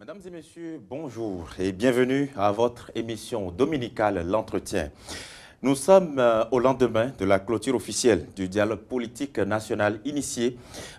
Mesdames et messieurs, bonjour et bienvenue à votre émission dominicale L'Entretien. Nous sommes au lendemain de la clôture officielle du dialogue politique national initié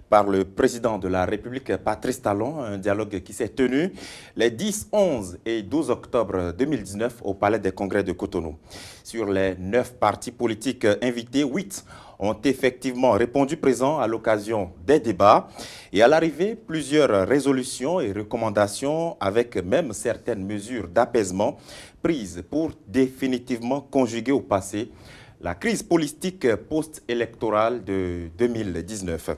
par le président de la République, Patrice Talon, un dialogue qui s'est tenu les 10, 11 et 12 octobre 2019 au Palais des Congrès de Cotonou. Sur les 9 partis politiques invités, 8 ont effectivement répondu présents à l'occasion des débats et à l'arrivée, plusieurs résolutions et recommandations avec même certaines mesures d'apaisement prises pour définitivement conjuguer au passé la crise politique post-électorale de 2019.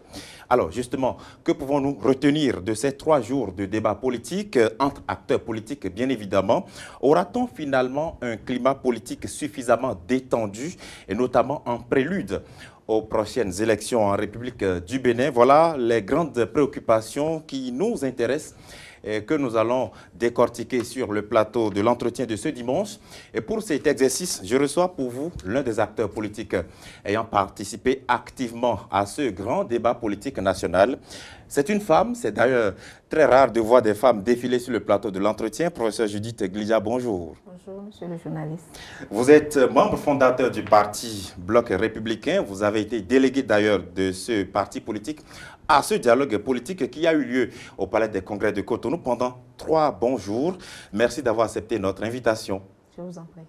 Alors justement, que pouvons-nous retenir de ces 3 jours de débat politique entre acteurs politiques, bien évidemment? Aura-t-on finalement un climat politique suffisamment détendu et notamment en prélude aux prochaines élections en République du Bénin? Voilà les grandes préoccupations qui nous intéressent et que nous allons décortiquer sur le plateau de l'entretien de ce dimanche. Et pour cet exercice, je reçois pour vous l'un des acteurs politiques ayant participé activement à ce grand débat politique national. C'est une femme, c'est d'ailleurs très rare de voir des femmes défiler sur le plateau de l'entretien. Professeur Judith Glija, bonjour. Bonjour, monsieur le journaliste. Vous êtes membre fondateur du parti Bloc républicain. Vous avez été délégué d'ailleurs de ce parti politique à ce dialogue politique qui a eu lieu au Palais des Congrès de Cotonou pendant 3 bons jours. Merci d'avoir accepté notre invitation. Je vous en prie.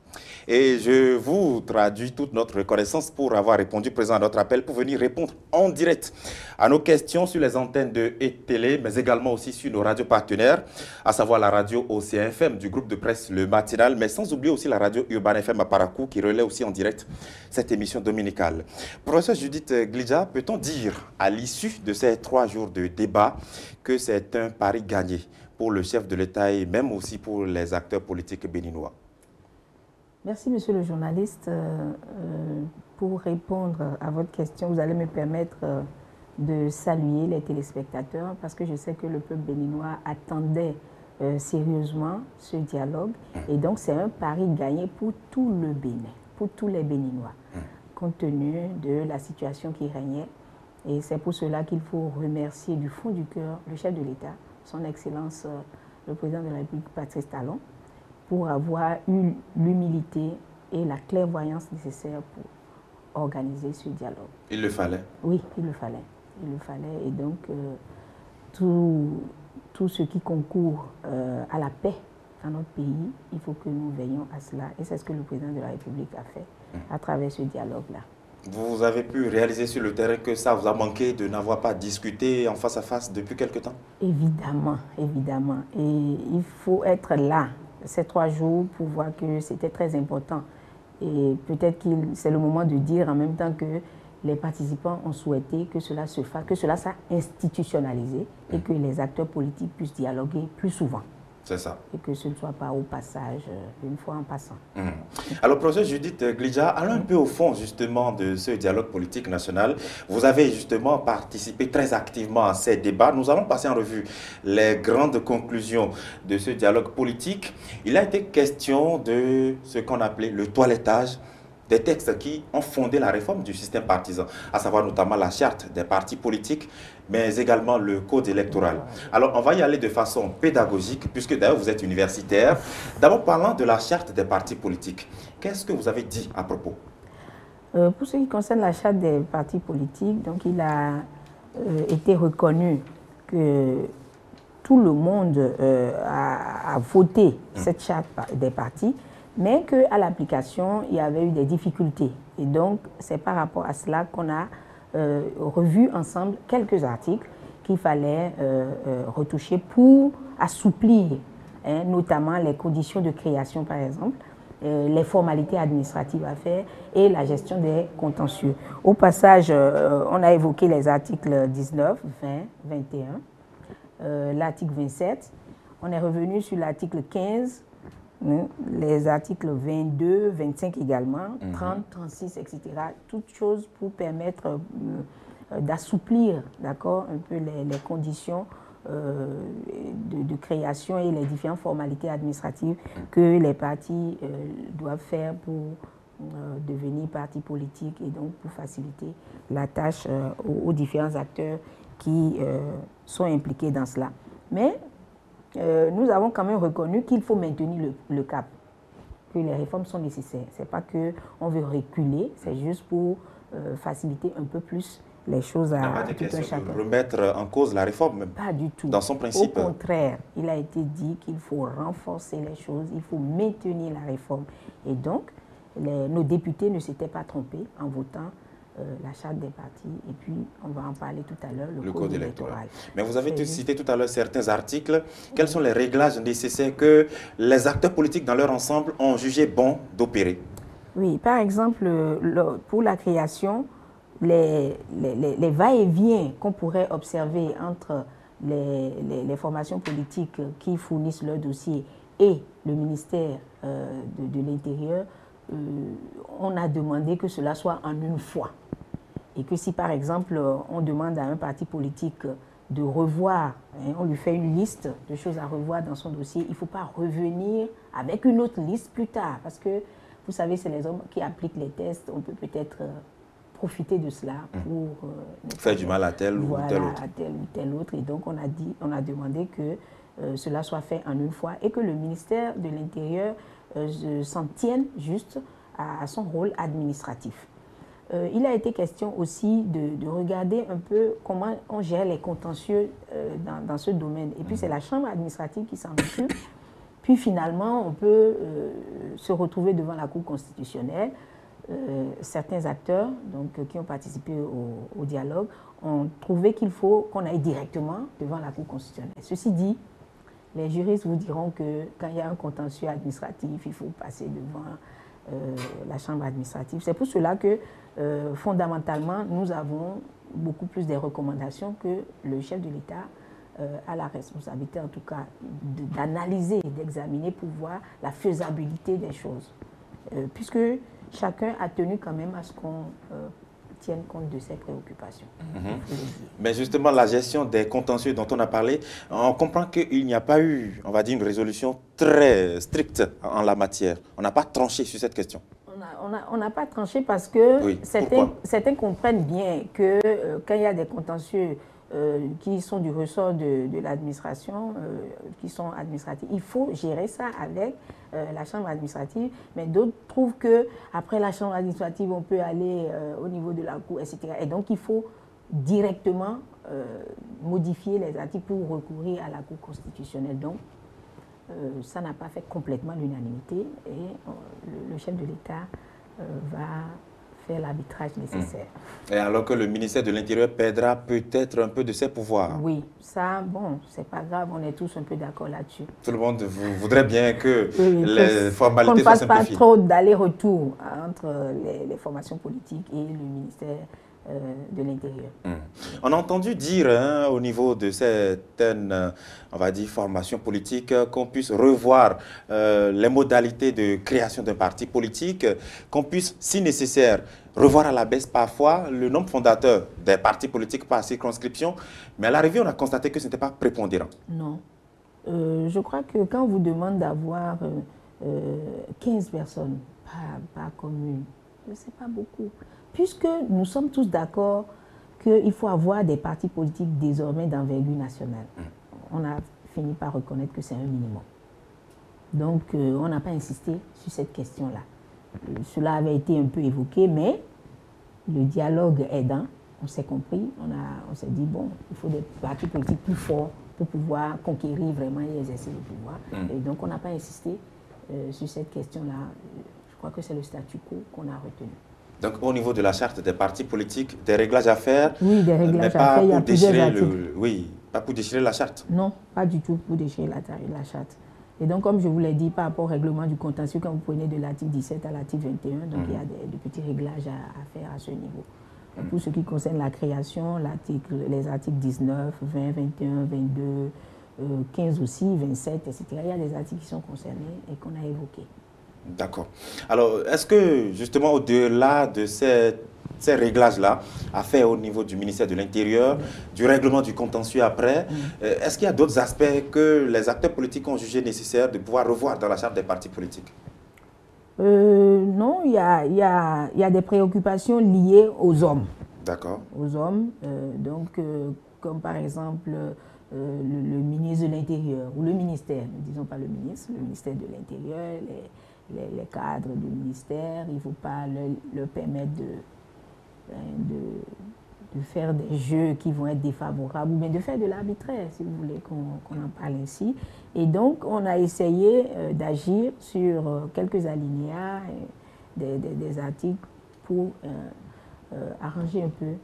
Et je vous traduis toute notre reconnaissance pour avoir répondu présent à notre appel pour venir répondre en direct à nos questions sur les antennes de télé, mais également aussi sur nos radios partenaires, à savoir la radio OCFM du groupe de presse Le Matinal, mais sans oublier aussi la radio Urban FM à Parakou qui relaie aussi en direct cette émission dominicale. Professeur Judith Glija, peut-on dire à l'issue de ces 3 jours de débat que c'est un pari gagné pour le chef de l'État et même aussi pour les acteurs politiques béninois? Merci, monsieur le journaliste. Pour répondre à votre question, vous allez me permettre de saluer les téléspectateurs parce que je sais que le peuple béninois attendait sérieusement ce dialogue. Et donc, c'est un pari gagné pour tout le Bénin, pour tous les Béninois, compte tenu de la situation qui régnait. Et c'est pour cela qu'il faut remercier du fond du cœur le chef de l'État, son Excellence, le président de la République, Patrice Talon, pour avoir eu l'humilité et la clairvoyance nécessaires pour organiser ce dialogue. Il le fallait? Oui, il le fallait. Il le fallait. Et donc, tout ce qui concourt à la paix dans notre pays, il faut que nous veillions à cela. Et c'est ce que le président de la République a fait à travers ce dialogue-là. Vous avez pu réaliser sur le terrain que ça vous a manqué de n'avoir pas discuté en face à face depuis quelque temps? Évidemment, évidemment. Et il faut être là ces 3 jours pour voir que c'était très important. Et peut-être que c'est le moment de dire en même temps que les participants ont souhaité que cela se fasse, que cela soit institutionnalisé et que les acteurs politiques puissent dialoguer plus souvent. C'est ça. Et que ce ne soit pas au passage, une fois en passant. Alors, professeur Judith Glija, allons un peu au fond justement de ce dialogue politique national. Vous avez justement participé très activement à ces débats. Nous allons passer en revue les grandes conclusions de ce dialogue politique. Il a été question de ce qu'on appelait le toilettage des textes qui ont fondé la réforme du système partisan, à savoir notamment la charte des partis politiques, mais également le code électoral. Alors, on va y aller de façon pédagogique, puisque d'ailleurs vous êtes universitaire. D'abord, parlant de la charte des partis politiques, qu'est-ce que vous avez dit à propos? Pour ce qui concerne la charte des partis politiques, donc il a été reconnu que tout le monde a voté cette charte des partis, mais qu'à l'application, il y avait eu des difficultés. Et donc, c'est par rapport à cela qu'on a revu ensemble quelques articles qu'il fallait retoucher pour assouplir, notamment les conditions de création, par exemple, les formalités administratives à faire et la gestion des contentieux. Au passage, on a évoqué les articles 19, 20, 21, l'article 27. On est revenu sur l'article 15, les articles 22, 25 également, 30, 36, etc. Toutes choses pour permettre d'assouplir, d'accord, un peu les conditions de création et les différentes formalités administratives que les partis doivent faire pour devenir partis politiques et donc pour faciliter la tâche aux différents acteurs qui sont impliqués dans cela. Mais nous avons quand même reconnu qu'il faut maintenir le cap, que les réformes sont nécessaires. Ce n'est pas qu'on veut reculer, c'est juste pour faciliter un peu plus les choses à tout un chacun. Remettre en cause la réforme même. Pas du tout. Dans son principe. Au contraire, il a été dit qu'il faut renforcer les choses, il faut maintenir la réforme. Et donc, nos députés ne s'étaient pas trompés en votant la charte des partis, et puis on va en parler tout à l'heure, le code électoral. Mais vous avez cité tout à l'heure certains articles. Quels sont les réglages nécessaires que les acteurs politiques dans leur ensemble ont jugé bon d'opérer? Oui, par exemple, pour la création, les va-et-vient qu'on pourrait observer entre les formations politiques qui fournissent leur dossier et le ministère de l'Intérieur, on a demandé que cela soit en une fois. Et que si, par exemple, on demande à un parti politique de revoir, on lui fait une liste de choses à revoir dans son dossier, il ne faut pas revenir avec une autre liste plus tard. Parce que, vous savez, c'est les hommes qui appliquent les tests. On peut peut-être profiter de cela pour faire du mal à tel ou tel autre. À tel ou tel autre. Et donc, on a demandé que cela soit fait en une fois et que le ministère de l'Intérieur s'en tienne juste à son rôle administratif. Il a été question aussi de regarder un peu comment on gère les contentieux dans ce domaine. Et puis, c'est la Chambre administrative qui s'en occupe. Puis, finalement, on peut se retrouver devant la Cour constitutionnelle. Certains acteurs qui ont participé au dialogue ont trouvé qu'il faut qu'on aille directement devant la Cour constitutionnelle. Ceci dit, les juristes vous diront que quand il y a un contentieux administratif, il faut passer devant la Chambre administrative. C'est pour cela que, fondamentalement, nous avons beaucoup plus de recommandations que le chef de l'État a la responsabilité, en tout cas, d'analyser, d'examiner pour voir la faisabilité des choses. Puisque chacun a tenu quand même à ce qu'on tienne compte de ses préoccupations. Mais justement, la gestion des contentieux dont on a parlé, on comprend qu'il n'y a pas eu, on va dire, une résolution très stricte en la matière. On n'a pas tranché sur cette question. On n'a pas tranché parce que oui, certains comprennent bien que quand il y a des contentieux qui sont du ressort de l'administration, qui sont administratifs, il faut gérer ça avec la Chambre administrative, mais d'autres trouvent qu'après la Chambre administrative, on peut aller au niveau de la Cour, etc. Et donc, il faut directement modifier les articles pour recourir à la Cour constitutionnelle. Donc, ça n'a pas fait complètement l'unanimité et le chef de l'État va faire l'arbitrage nécessaire. Et alors que le ministère de l'Intérieur perdra peut-être un peu de ses pouvoirs. Oui, ça, bon, c'est pas grave, on est tous un peu d'accord là-dessus. Tout le monde voudrait bien que les formalités soient simplifiées. Qu'on ne fasse pas trop d'aller-retour entre les formations politiques et le ministère de l'Intérieur. On a entendu dire au niveau de certaines, on va dire, formations politiques qu'on puisse revoir les modalités de création d'un parti politique, qu'on puisse, si nécessaire, revoir à la baisse parfois le nombre fondateur des partis politiques par circonscription. Mais à l'arrivée, on a constaté que ce n'était pas prépondérant. Non. Je crois que quand on vous demande d'avoir 15 personnes par commune, ce n'est pas beaucoup. Puisque nous sommes tous d'accord qu'il faut avoir des partis politiques désormais d'envergure nationale. On a fini par reconnaître que c'est un minimum. Donc, on n'a pas insisté sur cette question-là. Cela avait été un peu évoqué, mais le dialogue aidant, on s'est compris, on s'est dit, bon, il faut des partis politiques plus forts pour pouvoir conquérir vraiment et exercer le pouvoir. Et donc, on n'a pas insisté sur cette question-là. Je crois que c'est le statu quo qu'on a retenu. Donc, au niveau de la charte des partis politiques, des réglages à faire, oui, des réglages à faire, il y a plusieurs articles. Oui, pas pour déchirer la charte. Non, pas du tout pour déchirer la charte. Et donc, comme je vous l'ai dit, par rapport au règlement du contentieux, quand vous prenez de l'article 17 à l'article 21, donc il y a des petits réglages à faire à ce niveau. Pour ce qui concerne la création, les articles 19, 20, 21, 22, 15 aussi, 27, etc., il y a des articles qui sont concernés et qu'on a évoqués. D'accord. Alors, est-ce que, justement, au-delà de ces réglages-là, à faire au niveau du ministère de l'Intérieur, du règlement du contentieux après, est-ce qu'il y a d'autres aspects que les acteurs politiques ont jugé nécessaire de pouvoir revoir dans la charte des partis politiques? Non, il y a des préoccupations liées aux hommes. D'accord. Aux hommes, donc, comme par exemple le ministre de l'Intérieur, ou le ministère, ne disons pas le ministère de l'Intérieur, les cadres du ministère, il ne faut pas leur permettre de faire des jeux qui vont être défavorables, ou bien de faire de l'arbitraire, si vous voulez qu'on en parle ainsi. Et donc, on a essayé d'agir sur quelques alinéas des articles pour arranger un peu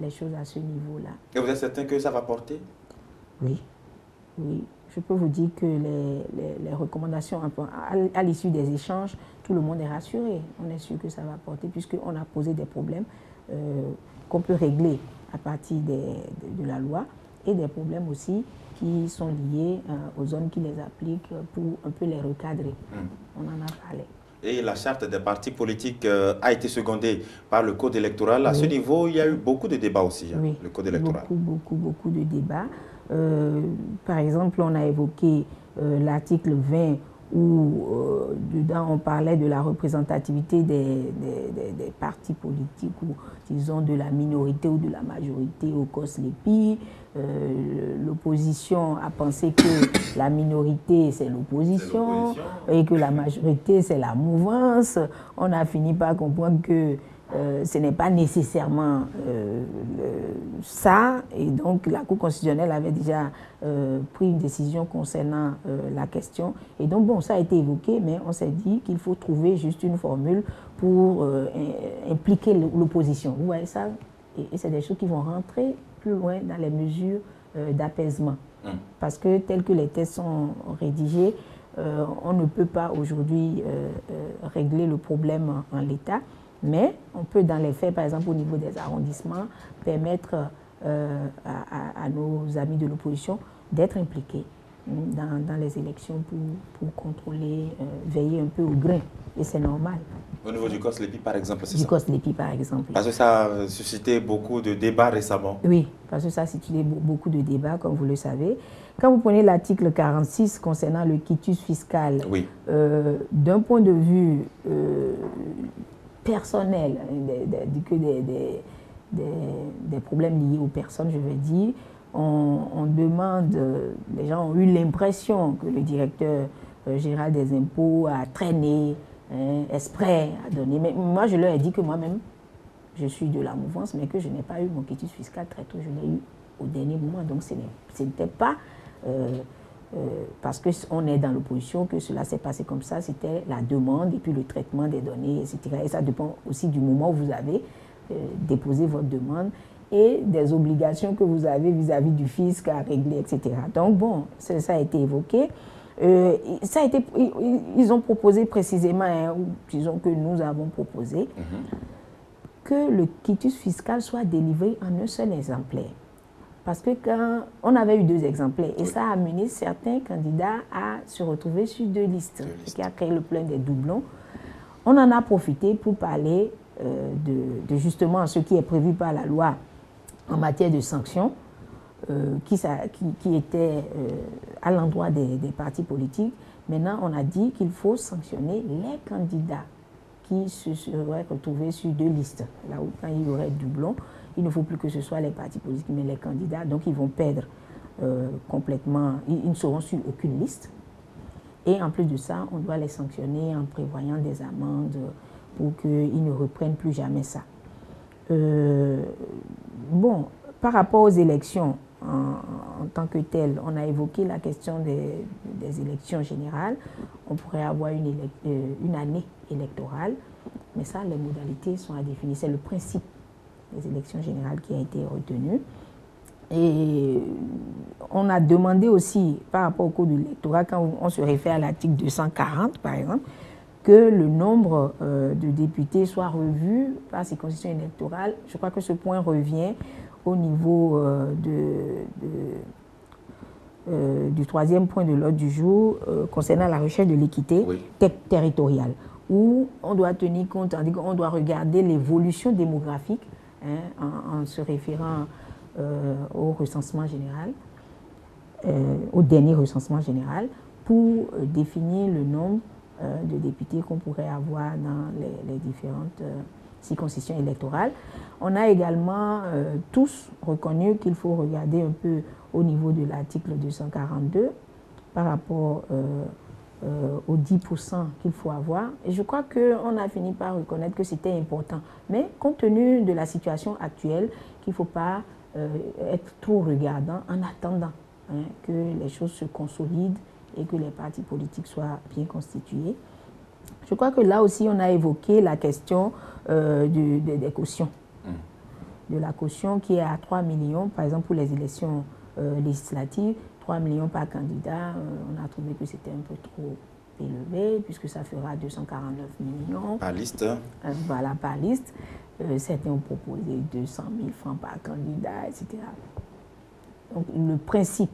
les choses à ce niveau-là. Et vous êtes certain que ça va porter? Oui, oui. Je peux vous dire que les recommandations, à l'issue des échanges, tout le monde est rassuré. On est sûr que ça va porter, puisqu'on a posé des problèmes qu'on peut régler à partir de la loi, et des problèmes aussi qui sont liés aux zones qui les appliquent pour un peu les recadrer. On en a parlé. Et la charte des partis politiques a été secondée par le code électoral. À ce niveau, il y a eu beaucoup de débats aussi, hein, le code électoral. Beaucoup de débats. Par exemple, on a évoqué l'article 20 où dedans on parlait de la représentativité des partis politiques, ou disons de la minorité ou de la majorité au COSLEPI. L'opposition a pensé que la minorité c'est l'opposition et que la majorité c'est la mouvance. On a fini par comprendre que ce n'est pas nécessairement ça, et donc la Cour constitutionnelle avait déjà pris une décision concernant la question, et donc bon, ça a été évoqué, mais on s'est dit qu'il faut trouver juste une formule pour impliquer l'opposition. Vous voyez ça, et c'est des choses qui vont rentrer plus loin dans les mesures d'apaisement, parce que tels que les textes sont rédigés, on ne peut pas aujourd'hui régler le problème en l'état. Mais on peut, dans les faits, par exemple au niveau des arrondissements, permettre à nos amis de l'opposition d'être impliqués dans les élections pour contrôler, veiller un peu au grain. Et c'est normal. Au niveau du COSLEPI, par exemple, c'est ça? Du COSLEPI, par exemple. Parce que ça a suscité beaucoup de débats récemment. Oui, parce que ça a suscité beaucoup de débats, comme vous le savez. Quand vous prenez l'article 46 concernant le quitus fiscal, oui. D'un point de vue personnel, des problèmes liés aux personnes, je vais dire, on demande, les gens ont eu l'impression que le directeur général des impôts a traîné, exprès, a donné. Mais moi, je leur ai dit que moi-même, je suis de la mouvance, mais que je n'ai pas eu mon quitus fiscal très tôt, je l'ai eu au dernier moment. Donc, ce n'était pas parce qu'on est dans l'opposition que cela s'est passé comme ça. C'était la demande et puis le traitement des données, etc. Et ça dépend aussi du moment où vous avez déposé votre demande et des obligations que vous avez vis-à-vis du fisc à régler, etc. Donc, bon, ça a été évoqué. Ils ont proposé précisément, ou disons que nous avons proposé, que le quitus fiscal soit délivré en un seul exemplaire. Parce que quand on avait eu 2 exemplaires, et ça a amené certains candidats à se retrouver sur 2 listes, ce qui a créé le problème des doublons. On en a profité pour parler de justement ce qui est prévu par la loi en matière de sanctions, qui était à l'endroit des partis politiques. Maintenant, on a dit qu'il faut sanctionner les candidats qui se seraient retrouvés sur 2 listes. Là où, quand il y aurait doublon, il ne faut plus que ce soit les partis politiques, mais les candidats. Donc, ils vont perdre complètement. Ils ne seront sur aucune liste. Et en plus de ça, on doit les sanctionner en prévoyant des amendes pour qu'ils ne reprennent plus jamais ça. Bon, par rapport aux élections en tant que telles, on a évoqué la question des élections générales. On pourrait avoir une année électorale, mais ça, les modalités sont à définir. C'est le principe des élections générales qui a été retenu. Et on a demandé aussi, par rapport au code électoral, quand on se réfère à l'article 240, par exemple, que le nombre de députés soit revu par ces constitutions électorales. Je crois que ce point revient au niveau du 3e point de l'ordre du jour concernant la recherche de l'équité territoriale, où on doit tenir compte, on doit regarder l'évolution démographique en se référant au recensement général, au dernier recensement général, pour définir le nombre de députés qu'on pourrait avoir dans les différentes circonscriptions électorales. On a également tous reconnu qu'il faut regarder un peu au niveau de l'article 242 par rapport aux 10% qu'il faut avoir. Et je crois qu'on a fini par reconnaître que c'était important. Mais compte tenu de la situation actuelle, qu'il ne faut pas être trop regardant en attendant que les choses se consolident et que les partis politiques soient bien constitués. Je crois que là aussi, on a évoqué la question des cautions. De la caution qui est à 3 millions, par exemple pour les élections législatives, 3 millions par candidat, on a trouvé que c'était un peu trop élevé, puisque ça fera 249 millions. Par liste. Voilà, par liste. Certains ont proposé 200 000 francs par candidat, etc. Donc le principe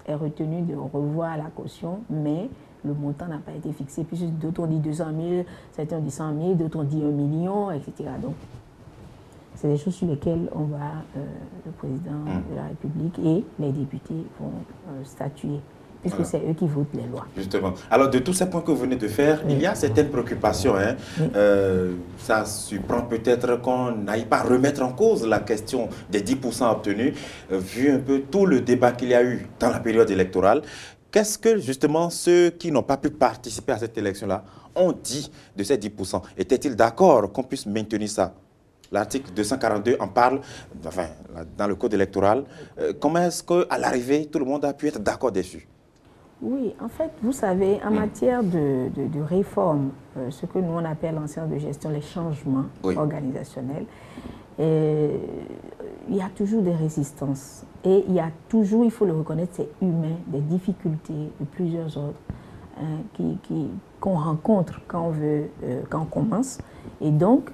est retenu de revoir la caution, mais le montant n'a pas été fixé, puisque d'autres ont dit 200 000, certains ont dit 100 000, d'autres ont dit 1 million, etc. Donc, c'est des choses sur lesquelles le président de la République et les députés vont statuer, puisque voilà. C'est eux qui votent les lois. Justement. Alors, de tous ces points que vous venez de faire, il y a certaines préoccupations. Hein. Ça surprend peut-être qu'on n'aille pas remettre en cause la question des 10% obtenus, vu un peu tout le débat qu'il y a eu dans la période électorale. Qu'est-ce que, justement, ceux qui n'ont pas pu participer à cette élection-là ont dit de ces 10%? Étaient-ils d'accord qu'on puisse maintenir ça? L'article 242 en parle, enfin, dans le code électoral. Comment est-ce qu'à l'arrivée, tout le monde a pu être d'accord dessus? Oui, en fait, vous savez, en matière de réforme, ce que nous on appelle en sciences de gestion les changements organisationnels, il y a toujours des résistances. Et il y a toujours, il faut le reconnaître, c'est humain, des difficultés de plusieurs ordres qu'on rencontre quand on commence. Et donc,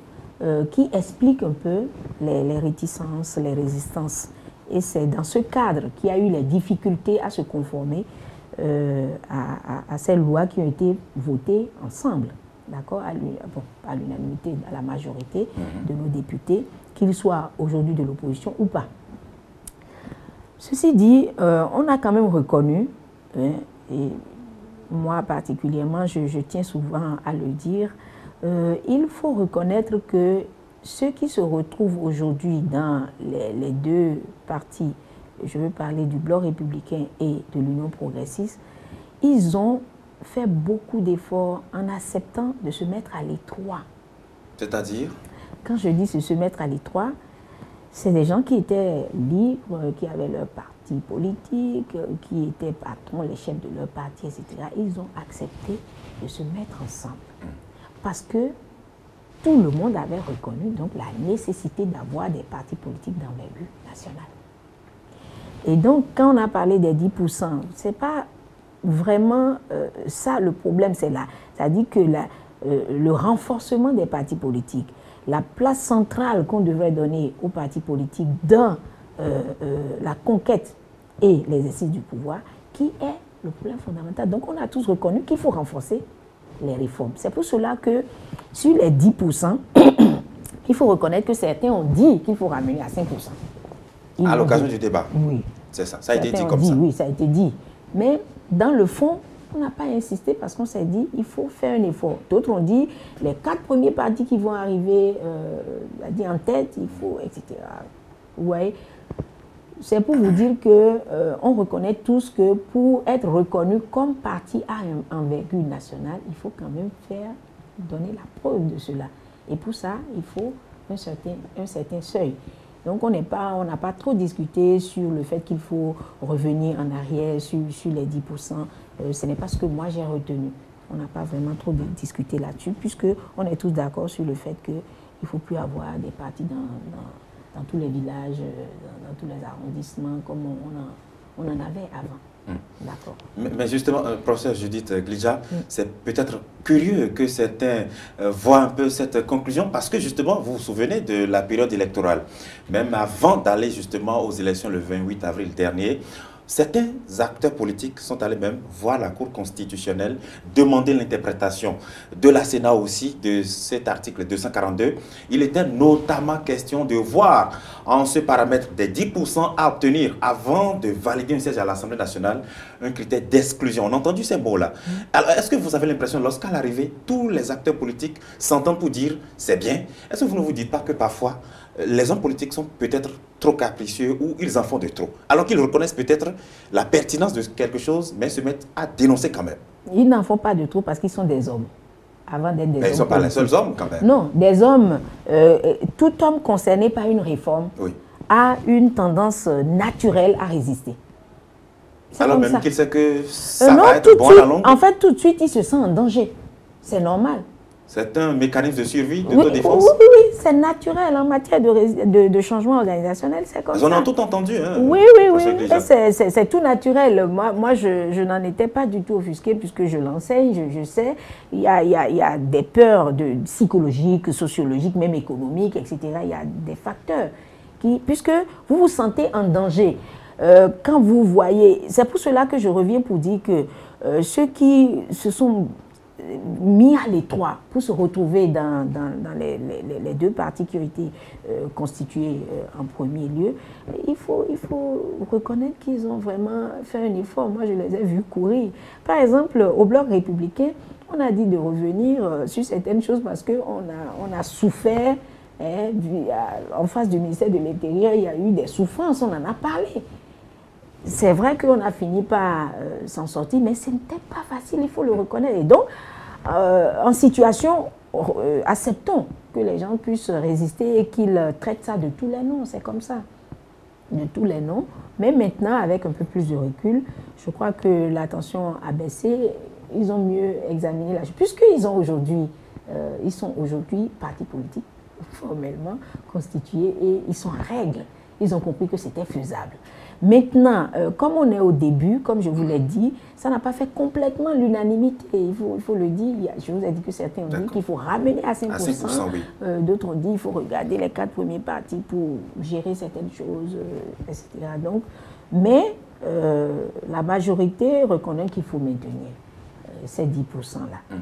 qui explique un peu les réticences, les résistances. Et c'est dans ce cadre qu'il y a eu les difficultés à se conformer à ces lois qui ont été votées ensemble, d'accord, à l'unanimité, à la majorité de nos députés, qu'ils soient aujourd'hui de l'opposition ou pas. Ceci dit, on a quand même reconnu, et moi particulièrement, je tiens souvent à le dire, il faut reconnaître que ceux qui se retrouvent aujourd'hui dans les deux partis, je veux parler du Bloc républicain et de l'Union progressiste, ils ont fait beaucoup d'efforts en acceptant de se mettre à l'étroit. C'est-à-dire? Quand je dis se mettre à l'étroit, c'est des gens qui étaient libres, qui avaient leur parti politique, qui étaient patrons, les chefs de leur parti, etc. Ils ont accepté de se mettre ensemble. Parce que tout le monde avait reconnu donc la nécessité d'avoir des partis politiques d'envergure nationale. Et donc, quand on a parlé des 10%, ce n'est pas vraiment ça le problème, c'est là. C'est-à-dire que le renforcement des partis politiques, la place centrale qu'on devrait donner aux partis politiques dans la conquête et l'exercice du pouvoir, qui est le problème fondamental. Donc, on a tous reconnu qu'il faut renforcer les réformes. C'est pour cela que sur les 10%, il faut reconnaître que certains ont dit qu'il faut ramener à 5%. À l'occasion du débat? Oui. C'est ça, ça a été dit comme ça? Oui, ça a été dit. Mais dans le fond, on n'a pas insisté parce qu'on s'est dit qu'il faut faire un effort. D'autres ont dit les 4 premiers partis qui vont arriver en tête, il faut, etc. Vous voyez? C'est pour vous dire qu'on reconnaît tous que pour être reconnu comme parti à envergure nationale, il faut quand même donner la preuve de cela. Et pour ça, il faut un certain seuil. Donc on n'a pas trop discuté sur le fait qu'il faut revenir en arrière sur les 10%. Ce n'est pas ce que moi j'ai retenu. On n'a pas vraiment trop discuté là-dessus, puisqu'on est tous d'accord sur le fait qu'il ne faut plus avoir des partis dans tous les villages, dans tous les arrondissements, comme on en avait avant. D'accord. Mais justement, professeur Judith Glidja, c'est peut-être curieux que certains voient un peu cette conclusion, parce que justement, vous vous souvenez de la période électorale. Même avant d'aller justement aux élections le 28 avril dernier, certains acteurs politiques sont allés même voir la Cour constitutionnelle, demander l'interprétation de la Sénat aussi de cet article 242. Il était notamment question de voir en ce paramètre des 10% à obtenir avant de valider un siège à l'Assemblée nationale, un critère d'exclusion. On a entendu ces mots-là. Alors, est-ce que vous avez l'impression, lorsqu'à l'arrivée, tous les acteurs politiques s'entendent pour dire c'est bien? Est-ce que vous ne vous dites pas que parfois, les hommes politiques sont peut-être trop capricieux ou ils en font de trop. Alors qu'ils reconnaissent peut-être la pertinence de quelque chose, mais se mettent à dénoncer quand même. Ils n'en font pas de trop parce qu'ils sont des hommes. Avant d'être des hommes. Ils ne sont pas les seuls hommes quand même. Non, des hommes. Tout homme concerné par une réforme a une tendance naturelle à résister. Alors même qu'il sait que ça va être bon à la longue. En fait, tout de suite, il se sent en danger. C'est normal. C'est un mécanisme de survie, d'autodéfense. Oui, c'est naturel en matière de changement organisationnel, c'est comme ça. On a tout entendu. Hein, oui, c'est tout naturel. Moi je n'en étais pas du tout offusquée puisque je l'enseigne, je sais. Il y a des peurs psychologiques, sociologiques, même économiques, etc. Il y a des facteurs puisque vous vous sentez en danger. Quand vous voyez, c'est pour cela que je reviens pour dire que ceux qui se sont mis à l'étroit pour se retrouver dans les deux partis qui ont été constitués en premier lieu, il faut reconnaître qu'ils ont vraiment fait un effort. Moi, je les ai vus courir. Par exemple, au Bloc républicain, on a dit de revenir sur certaines choses parce qu'on a souffert. En face du ministère de l'Intérieur, il y a eu des souffrances, on en a parlé. C'est vrai qu'on a fini par s'en sortir, mais ce n'était pas facile, il faut le reconnaître. Et donc, en situation, acceptons que les gens puissent résister et qu'ils traitent ça de tous les noms, c'est comme ça, de tous les noms. Mais maintenant, avec un peu plus de recul, je crois que la tension a baissé, ils ont mieux examiné la chose. Puisqu'ils ont aujourd'hui, ils sont aujourd'hui partis politiques formellement constitués et ils sont en règle. Ils ont compris que c'était faisable. Maintenant, comme on est au début, comme je vous l'ai dit, ça n'a pas fait complètement l'unanimité. Il faut le dire. Je vous ai dit que certains ont dit qu'il faut ramener à 5%. À 5% oui. D'autres ont dit qu'il faut regarder les 4 premiers partis pour gérer certaines choses, etc. Donc, mais la majorité reconnaît qu'il faut maintenir ces 10%-là.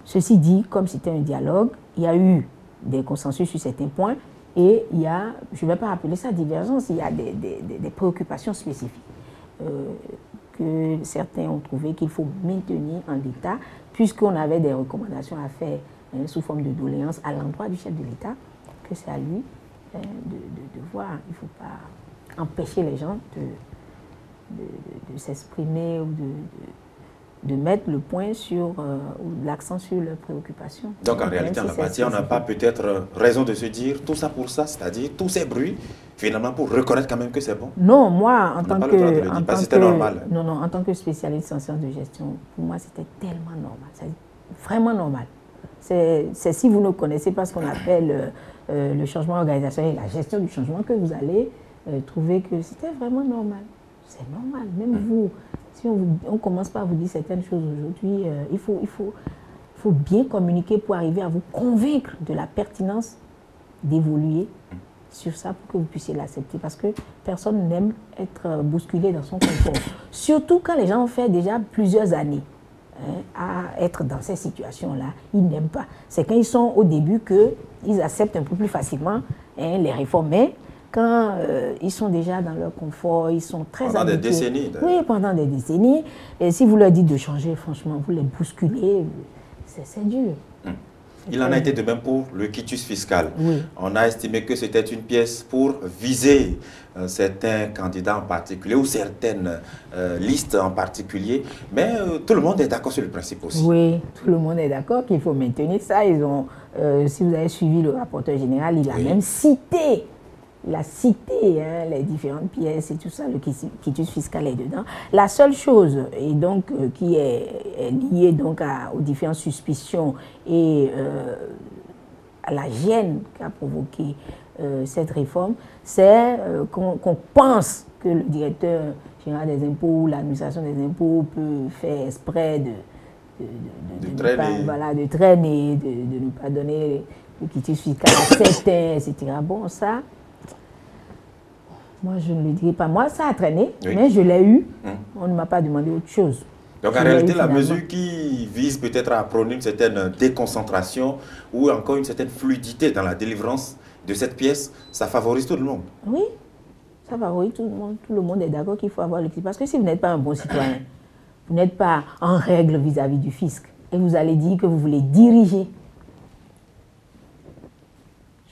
Ceci dit, comme c'était un dialogue, il y a eu des consensus sur certains points. Et il y a, je ne vais pas appeler ça divergence, il y a des préoccupations spécifiques que certains ont trouvé qu'il faut maintenir en l'état, puisqu'on avait des recommandations à faire sous forme de doléances à l'endroit du chef de l'État, que c'est à lui de voir. Il ne faut pas empêcher les gens de s'exprimer ou de mettre le point sur, ou l'accent sur leurs préoccupations. Donc en réalité, en la matière, on n'a pas peut-être raison de se dire tout ça pour ça, c'est-à-dire tous ces bruits, finalement pour reconnaître quand même que c'est bon. Non, moi, en tant que normal. Non, en tant que spécialiste en sciences de gestion, pour moi, c'était tellement normal. C'est vraiment normal. C'est si vous ne connaissez pas ce qu'on appelle le changement organisationnel et la gestion du changement que vous allez trouver que c'était vraiment normal. C'est normal. Même vous, si on commence par vous dire certaines choses aujourd'hui, il faut bien communiquer pour arriver à vous convaincre de la pertinence d'évoluer sur ça pour que vous puissiez l'accepter. Parce que personne n'aime être bousculé dans son confort. Surtout quand les gens ont fait déjà plusieurs années à être dans ces situations-là. Ils n'aiment pas. C'est quand ils sont au début qu'ils acceptent un peu plus facilement les réformes. Mais quand ils sont déjà dans leur confort, ils sont très habitués. Pendant des décennies. Oui, pendant des décennies. Et si vous leur dites de changer, franchement, vous les bousculez, c'est dur. Il en a été de même pour le quitus fiscal. Oui. On a estimé que c'était une pièce pour viser certains candidats en particulier ou certaines listes en particulier. Mais tout le monde est d'accord sur le principe aussi. Oui, tout le monde est d'accord qu'il faut maintenir ça. Ils ont, si vous avez suivi le rapporteur général, il a même cité. Il a cité les différentes pièces et tout ça, le quitus fiscal est dedans. La seule chose et donc, qui est liée donc aux différentes suspicions et à la gêne qu'a provoqué cette réforme, c'est qu'on pense que le directeur général des impôts ou l'administration des impôts peut faire exprès de traîner, de ne pas donner le quitus fiscal à certains, etc. Bon, ça... Moi, je ne le dirai pas. Moi, ça a traîné, mais je l'ai eu. On ne m'a pas demandé autre chose. Donc, en réalité, la mesure qui vise peut-être à prôner une certaine déconcentration ou encore une certaine fluidité dans la délivrance de cette pièce, ça favorise tout le monde. Oui, ça favorise tout le monde. Tout le monde est d'accord qu'il faut avoir le titre. Parce que si vous n'êtes pas un bon citoyen, vous n'êtes pas en règle vis-à-vis du fisc, et vous allez dire que vous voulez diriger,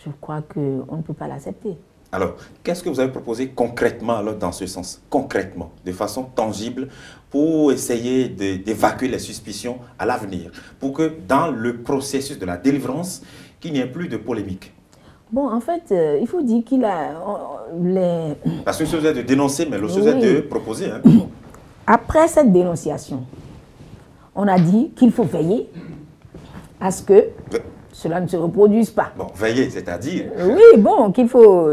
je crois qu'on ne peut pas l'accepter. Alors, qu'est-ce que vous avez proposé concrètement alors dans ce sens, concrètement, de façon tangible, pour essayer d'évacuer les suspicions à l'avenir, pour que dans le processus de la délivrance, qu'il n'y ait plus de polémique? Bon, en fait, il faut dire qu'il a les... Parce que ce chose est de dénoncer, mais le chose est de proposer. Hein. Après cette dénonciation, on a dit qu'il faut veiller à ce que cela ne se reproduise pas. Bon, veiller, c'est-à-dire... Oui, bon, qu'il faut...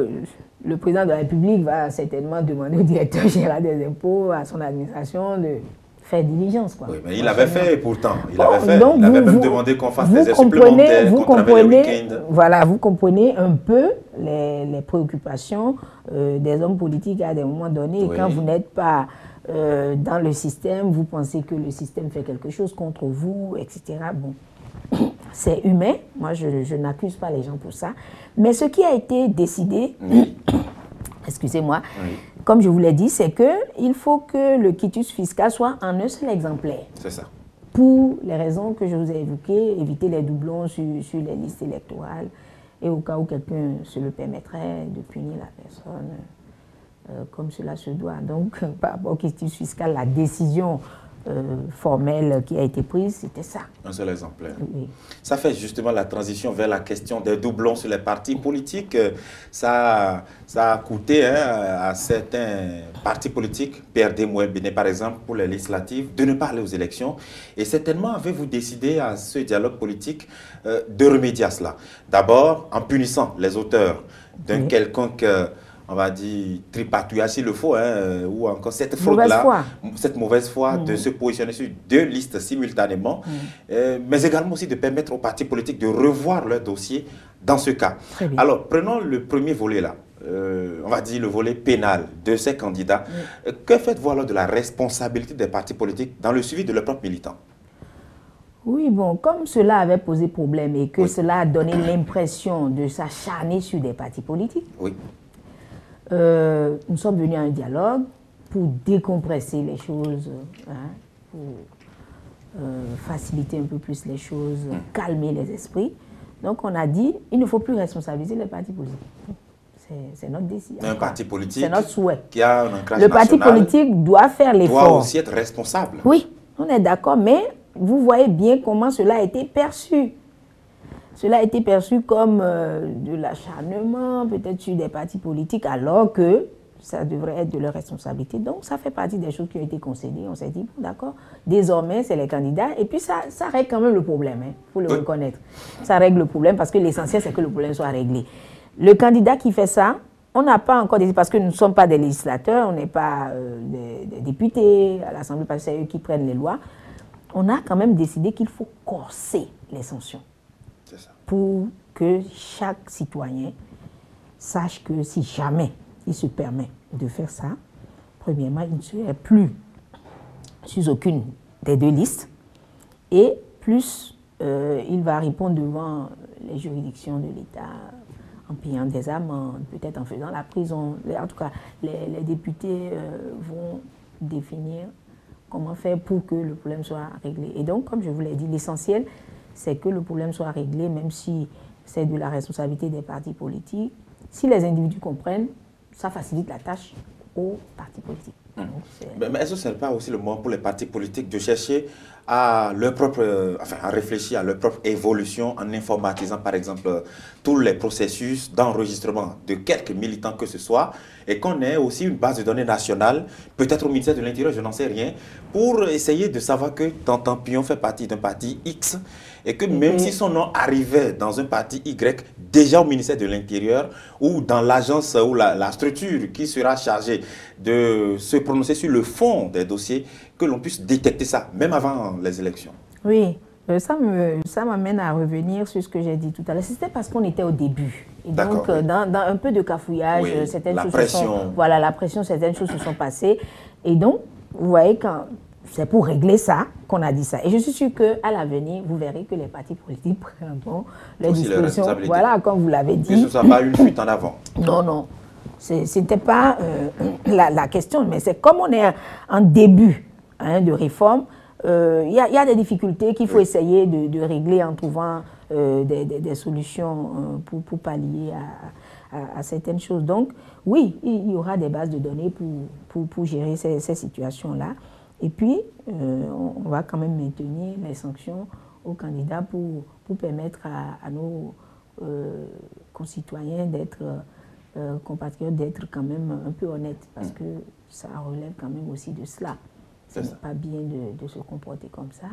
Le président de la République va certainement demander au directeur général des impôts, à son administration, de faire diligence. Quoi. Oui, mais il avait fait pourtant. Il bon, avait fait. Donc il avait même demandé qu'on fasse des heures supplémentaires, qu'on travaille le week-end. Voilà, vous comprenez un peu les préoccupations des hommes politiques à des moments donnés. Oui. Et quand vous n'êtes pas dans le système, vous pensez que le système fait quelque chose contre vous, etc. Bon, c'est humain. Moi, je n'accuse pas les gens pour ça. Mais ce qui a été décidé, oui. Excusez-moi, oui. Comme je vous l'ai dit, c'est qu'il faut que le quitus fiscal soit en un seul exemplaire. C'est ça. Pour les raisons que je vous ai évoquées, éviter les doublons sur les listes électorales et au cas où quelqu'un se le permettrait de punir la personne comme cela se doit. Donc, par rapport au quitus fiscal, la décision formelle qui a été prise, c'était ça. Un seul exemplaire. Oui. Ça fait justement la transition vers la question des doublons sur les partis politiques. Ça a coûté à certains partis politiques, PRD, Mouel-Béné par exemple, pour les législatives, de ne pas aller aux élections. Et certainement avez-vous décidé à ce dialogue politique de remédier à cela. D'abord, en punissant les auteurs d'un quelconque... on va dire, tripatouillage s'il le faut, hein, ou encore cette fraude-là, cette mauvaise foi de se positionner sur deux listes simultanément, mais également aussi de permettre aux partis politiques de revoir leur dossier dans ce cas. Alors, prenons le premier volet-là, on va dire le volet pénal de ces candidats. Que faites-vous alors de la responsabilité des partis politiques dans le suivi de leurs propres militants? Oui, bon, comme cela avait posé problème et que cela a donné l'impression de s'acharner sur des partis politiques, nous sommes venus à un dialogue pour décompresser les choses, hein, pour faciliter un peu plus les choses, calmer les esprits. Donc on a dit, il ne faut plus responsabiliser les partis politiques. C'est notre décision. Un parti politique c'est notre souhait. Qui a un ancrage Le parti politique doit faire l'effort. Doit aussi être responsable. Oui, on est d'accord, mais vous voyez bien comment cela a été perçu. Cela a été perçu comme de l'acharnement, peut-être sur des partis politiques, alors que ça devrait être de leur responsabilité. Donc, ça fait partie des choses qui ont été concédées. On s'est dit, bon, d'accord, désormais, c'est les candidats. Et puis, ça règle quand même le problème, il faut le reconnaître. Ça règle le problème parce que l'essentiel, c'est que le problème soit réglé. Le candidat qui fait ça, on n'a pas encore décidé, parce que nous ne sommes pas des législateurs, on n'est pas des députés à l'Assemblée, parce que c'est eux qui prennent les lois. On a quand même décidé qu'il faut corser les sanctions. Pour que chaque citoyen sache que si jamais il se permet de faire ça, premièrement, il ne serait plus sur aucune des deux listes et plus il va répondre devant les juridictions de l'État en payant des amendes, peut-être en faisant la prison. En tout cas, les députés vont définir comment faire pour que le problème soit réglé. Et donc, comme je vous l'ai dit, l'essentiel, c'est que le problème soit réglé, même si c'est de la responsabilité des partis politiques. Si les individus comprennent, ça facilite la tâche aux partis politiques. Mais est-ce que ce n'est pas aussi le moment pour les partis politiques de chercher à leur propre, à réfléchir à leur propre évolution en informatisant par exemple tous les processus d'enregistrement de quelques militants que ce soit et qu'on ait aussi une base de données nationale, peut-être au ministère de l'Intérieur, je n'en sais rien, pour essayer de savoir que Tonton Pion fait partie d'un parti X et que même si son nom arrivait dans un parti Y, déjà au ministère de l'Intérieur ou dans l'agence ou la structure qui sera chargée de se prononcer sur le fond des dossiers, que l'on puisse détecter ça, même avant les élections. Oui, ça m'amène à revenir sur ce que j'ai dit tout à l'heure. C'était parce qu'on était au début. Et donc, dans un peu de cafouillage, certaines choses se sont passées. Et donc, vous voyez, c'est pour régler ça qu'on a dit ça. Et je suis sûre qu'à l'avenir, vous verrez que les partis politiques prendront leurs dispositions. Voilà, comme vous l'avez dit. Que ce ne soit pas une fuite en avant. Non, non. Ce n'était pas la question, mais c'est comme on est en début de réforme, il y a des difficultés qu'il faut essayer de régler en trouvant des solutions pour pallier à certaines choses. Donc, oui, il y aura des bases de données pour gérer ces situations-là. Et puis, on va quand même maintenir les sanctions aux candidats pour permettre à nos concitoyens compatriotes d'être quand même un peu honnêtes, parce que ça relève quand même aussi de cela. Ce n'est pas bien de se comporter comme ça.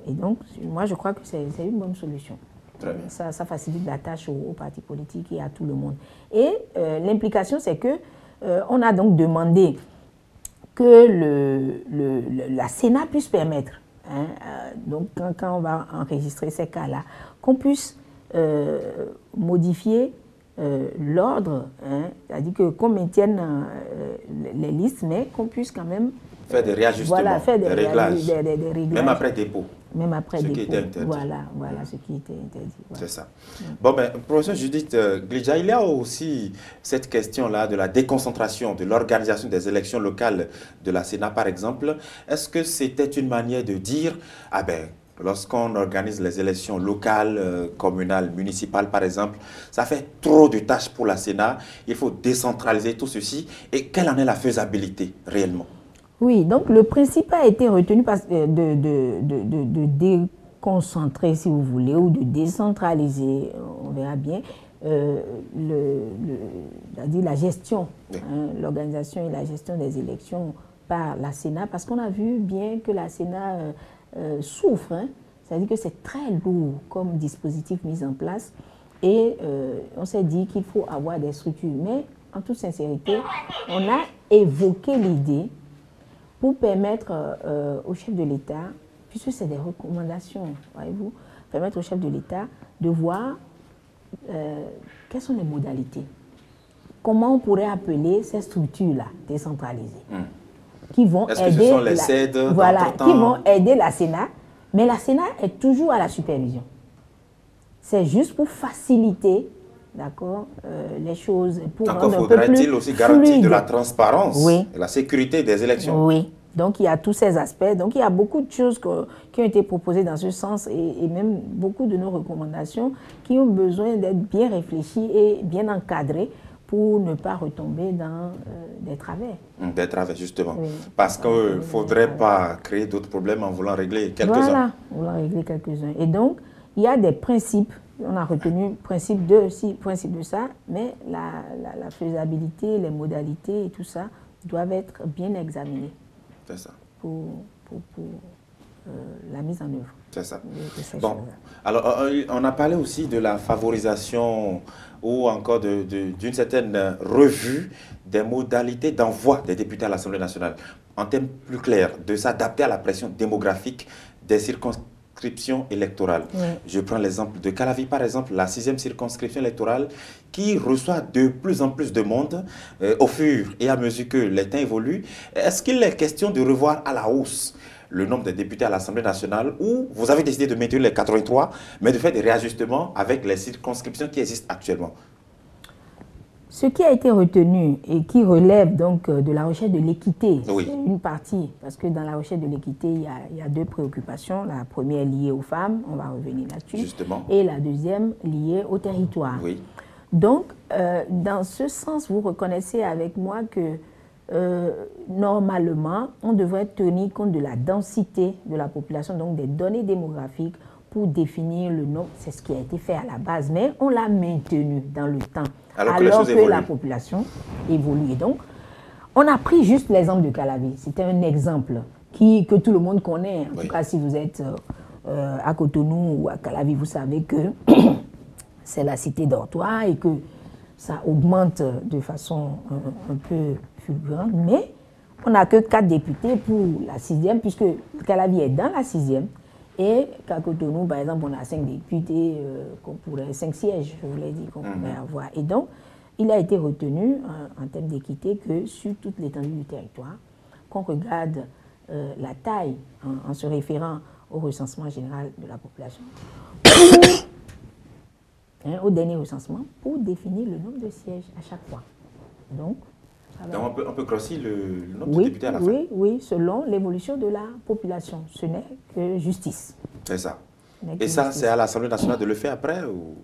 Et donc, moi, je crois que c'est une bonne solution. Très bien. Ça facilite la tâche aux partis politiques et à tout le monde. Et l'implication, c'est que on a donc demandé que la Sénat puisse permettre, donc quand on va enregistrer ces cas-là, qu'on puisse modifier l'ordre, c'est-à-dire qu'on maintienne les listes, mais qu'on puisse quand même faire des réajustements, voilà, faire des réglages, réglages, même après dépôt. Même après ce dépôt. Qui était interdit. Voilà ce qui était interdit. Voilà. C'est ça. Bon, ben, professeur Judith Glidja, il y a aussi cette question-là de la déconcentration, de l'organisation des élections locales de la Sénat, par exemple. Est-ce que c'était une manière de dire, ah ben, lorsqu'on organise les élections locales, communales, municipales, par exemple, ça fait trop de tâches pour la Sénat, il faut décentraliser tout ceci. Et quelle en est la faisabilité réellement? Oui, donc le principe a été retenu de déconcentrer, si vous voulez, ou de décentraliser, on verra bien, la gestion, l'organisation et la gestion des élections par la Sénat, parce qu'on a vu bien que la Sénat souffre, c'est-à-dire que c'est très lourd comme dispositif mis en place, et on s'est dit qu'il faut avoir des structures. Mais en toute sincérité, on a évoqué l'idée pour permettre au chef de l'État, puisque c'est des recommandations, voyez-vous, permettre au chef de l'État de voir quelles sont les modalités. Comment on pourrait appeler ces structures-là décentralisées qui vont aider, que ce sont les CED, qui vont aider la Sénat, mais la Sénat est toujours à la supervision. C'est juste pour faciliter, d'accord, les choses, pour rendre un peu plus faudrait-il aussi garantir de la transparence, oui, de la sécurité des élections. Oui, donc il y a tous ces aspects. Donc il y a beaucoup de choses qui ont été proposées dans ce sens et même beaucoup de nos recommandations qui ont besoin d'être bien réfléchies et bien encadrées pour ne pas retomber dans des travers. Des travers, justement. Oui. Parce qu'il ne faudrait pas créer d'autres problèmes en voulant régler quelques-uns. Voilà, en voulant régler quelques-uns. Et donc, il y a des principes. On a retenu principe de ça, mais la faisabilité, les modalités et tout ça doivent être bien examinées. C'est ça. Pour la mise en œuvre. C'est ça. Bon, alors on a parlé aussi de la favorisation ou encore d'une certaine revue des modalités d'envoi des députés à l'Assemblée nationale. En termes plus clairs, de s'adapter à la pression démographique des circonscriptions électorales. Oui. Je prends l'exemple de Calavi, par exemple, la 6e circonscription électorale qui reçoit de plus en plus de monde au fur et à mesure que les temps évoluent. Est-ce qu'il est question de revoir à la hausse le nombre de députés à l'Assemblée nationale, ou vous avez décidé de maintenir les 83, mais de faire des réajustements avec les circonscriptions qui existent actuellement? Ce qui a été retenu et qui relève donc de la recherche de l'équité, oui, c'est une partie, parce que dans la recherche de l'équité, il y a deux préoccupations. La première liée aux femmes, on va revenir là-dessus, justement, et la deuxième liée au territoire. Oui. Donc, dans ce sens, vous reconnaissez avec moi que normalement, on devrait tenir compte de la densité de la population, donc des données démographiques pour définir le nombre. C'est ce qui a été fait à la base, mais on l'a maintenu dans le temps, alors que la population évolue. Et donc, on a pris juste l'exemple de Calavi. C'était un exemple que tout le monde connaît. En tout cas, si vous êtes à Cotonou ou à Calavi, vous savez que c'est la cité dortoir et que ça augmente de façon un peu fulgurante, mais on n'a que 4 députés pour la 6e, puisque Calavi est dans la 6e, et qu'à Cotonou, par exemple, on a 5 députés, 5 sièges, je vous l'ai dit, qu'on pourrait avoir. Et donc, il a été retenu, en termes d'équité, que sur toute l'étendue du territoire, qu'on regarde la taille, en se référant au recensement général de la population, au dernier recensement, pour définir le nombre de sièges à chaque fois. Donc on peut grossir le nombre de députés à la fin. Oui, selon l'évolution de la population. Ce n'est que justice. C'est ça. Et ça, c'est à l'Assemblée nationale de le faire après ou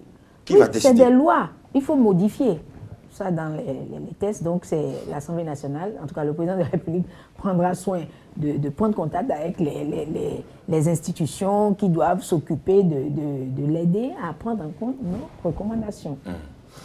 qui va décider? C'est des lois. Il faut modifier ça dans les tests. Donc, c'est l'Assemblée nationale, en tout cas le président de la République, prendra soin de prendre contact avec les institutions qui doivent s'occuper de l'aider à prendre en compte nos recommandations.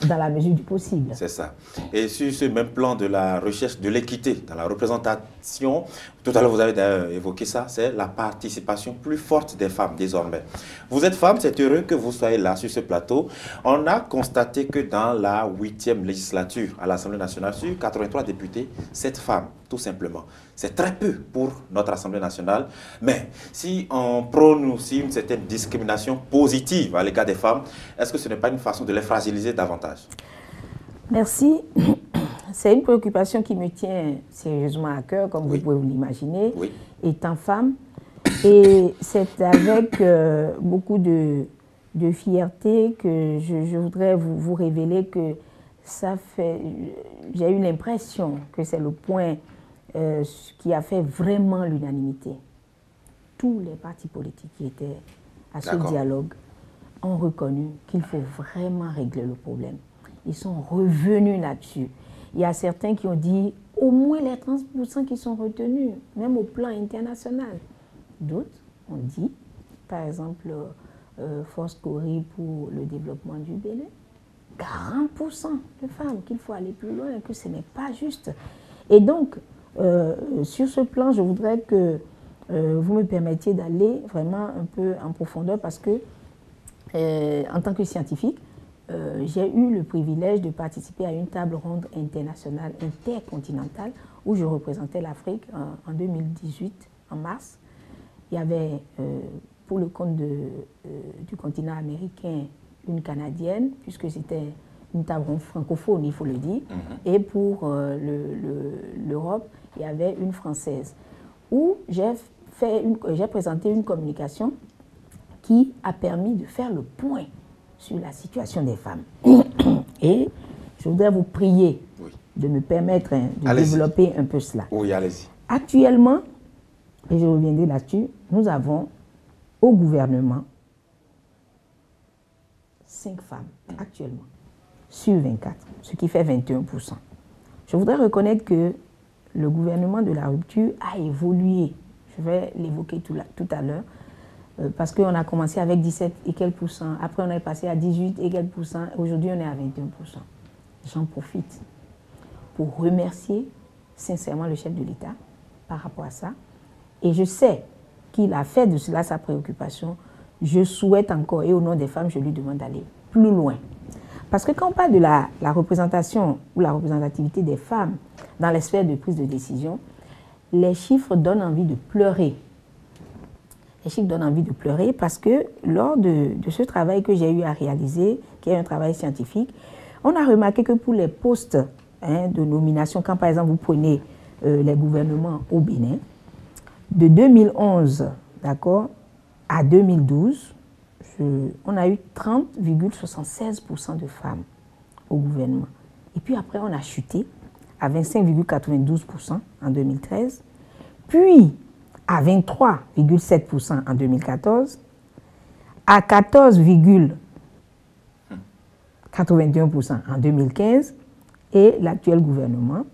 Dans la mesure du possible. C'est ça. Et sur ce même plan de la recherche de l'équité dans la représentation, tout à l'heure vous avez d'ailleurs évoqué ça, c'est la participation plus forte des femmes désormais. Vous êtes femme, c'est heureux que vous soyez là sur ce plateau. On a constaté que dans la 8e législature à l'Assemblée nationale, sur 83 députés, 7 femmes, tout simplement. C'est très peu pour notre Assemblée nationale, mais si on prône aussi une certaine discrimination positive à l'égard des femmes, est-ce que ce n'est pas une façon de les fragiliser davantage? Merci. C'est une préoccupation qui me tient sérieusement à cœur, comme vous pouvez vous l'imaginer, étant femme. Et c'est avec beaucoup de fierté que je voudrais vous révéler que ça fait... J'ai eu l'impression que c'est le point qui a fait vraiment l'unanimité. Tous les partis politiques qui étaient à ce dialogue ont reconnu qu'il faut vraiment régler le problème. Ils sont revenus là-dessus. Il y a certains qui ont dit au moins les 30% qui sont retenus, même au plan international. D'autres ont dit, par exemple, Force Cori pour le développement du Bénin, 40% de femmes, qu'il faut aller plus loin, que ce n'est pas juste. Et donc, sur ce plan, je voudrais que vous me permettiez d'aller vraiment un peu en profondeur parce que, en tant que scientifique, j'ai eu le privilège de participer à une table ronde internationale, intercontinentale, où je représentais l'Afrique en 2018, en mars. Il y avait, pour le compte du continent américain, une Canadienne, puisque c'était une table ronde francophone, il faut le dire, et pour l'Europe, il y avait une Française, où j'ai présenté une communication qui a permis de faire le point sur la situation des femmes. Et je voudrais vous prier de me permettre de développer un peu cela. Oui, allez-y. Actuellement, et je reviendrai là-dessus, nous avons au gouvernement 5 femmes actuellement, sur 24, ce qui fait 21%. Je voudrais reconnaître que le gouvernement de la rupture a évolué. Je vais l'évoquer tout à l'heure. Parce qu'on a commencé avec 17 et quelques pourcents, après on est passé à 18 et quelques pourcents, aujourd'hui on est à 21%. J'en profite pour remercier sincèrement le chef de l'État par rapport à ça. Et je sais qu'il a fait de cela sa préoccupation. Je souhaite encore, et au nom des femmes, je lui demande d'aller plus loin. Parce que quand on parle de la représentation ou la représentativité des femmes dans les sphères de prise de décision, les chiffres donnent envie de pleurer. Les chiffres donnent envie de pleurer parce que lors de ce travail que j'ai eu à réaliser, qui est un travail scientifique, on a remarqué que pour les postes de nomination, quand par exemple vous prenez les gouvernements au Bénin, de 2011 à 2012, on a eu 30,76% de femmes au gouvernement. Et puis après, on a chuté à 25,92% en 2013, puis à 23,7% en 2014, à 14,81% en 2015, et l'actuel gouvernement,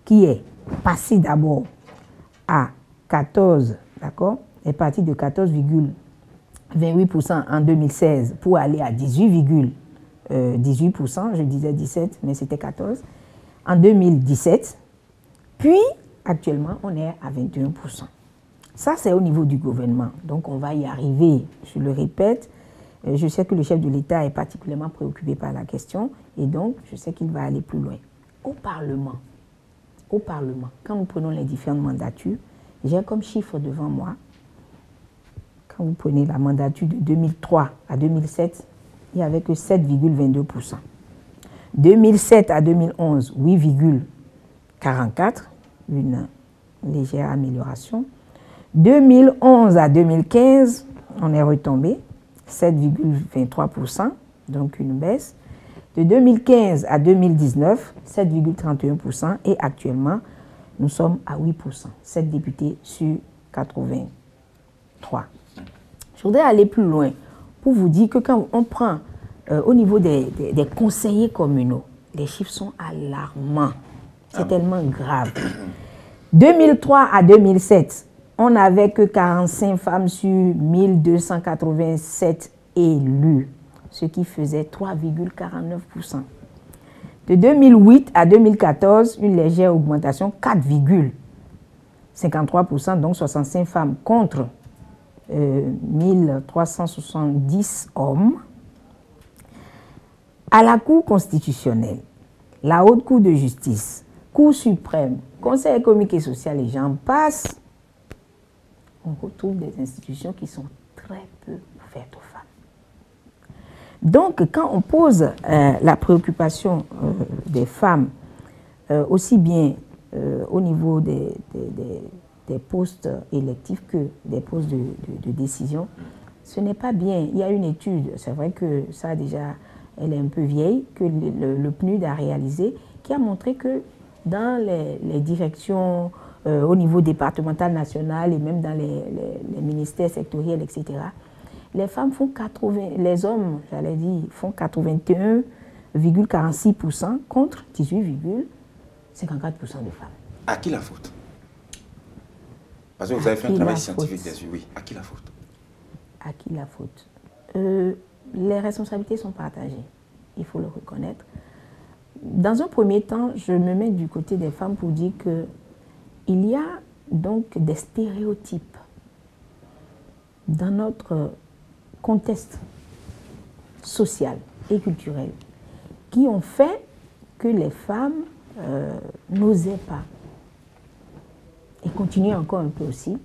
qui est passé d'abord à 14, est parti de 14,28% en 2016 pour aller à 18%, je disais 17, mais c'était 14, en 2017, puis actuellement on est à 21%. Ça, c'est au niveau du gouvernement. Donc, on va y arriver. Je le répète, je sais que le chef de l'État est particulièrement préoccupé par la question et donc, je sais qu'il va aller plus loin. Au Parlement, quand nous prenons les différentes mandatures, j'ai comme chiffre devant moi, quand vous prenez la mandature de 2003 à 2007, il n'y avait que 7,22%. 2007 à 2011, 8,44%, une légère amélioration. 2011 à 2015, on est retombé, 7,23%, donc une baisse. De 2015 à 2019, 7,31%, et actuellement, nous sommes à 8%, 7 députés sur 83. Je voudrais aller plus loin pour vous dire que quand on prend au niveau des conseillers communaux, les chiffres sont alarmants. C'est tellement grave. 2003 à 2007, on n'avait que 45 femmes sur 1287 élus, ce qui faisait 3,49%. De 2008 à 2014, une légère augmentation, 4,53%, donc 65 femmes contre 1370 hommes. À la Cour constitutionnelle, la Haute Cour de justice, Cour suprême, Conseil économique et social et j'en passe, on retrouve des institutions qui sont très peu ouvertes aux femmes. Donc, quand on pose la préoccupation des femmes, aussi bien au niveau des postes électifs que des postes de décision, ce n'est pas bien. Il y a une étude, c'est vrai que ça déjà, elle est un peu vieille, que le PNUD a réalisé, qui a montré que dans les directions au niveau départemental, national et même dans les ministères sectoriels, etc., les femmes font 80, les hommes, j'allais dire, font 81,46% contre 18,54% de femmes. À qui la faute? Parce que vous avez fait un travail scientifique dessus, oui. À qui la faute? À qui la faute? Les responsabilités sont partagées, il faut le reconnaître. Dans un premier temps, je me mets du côté des femmes pour dire qu'il y a donc des stéréotypes dans notre contexte social et culturel qui ont fait que les femmes n'osaient pas et continuent encore un peu aussi.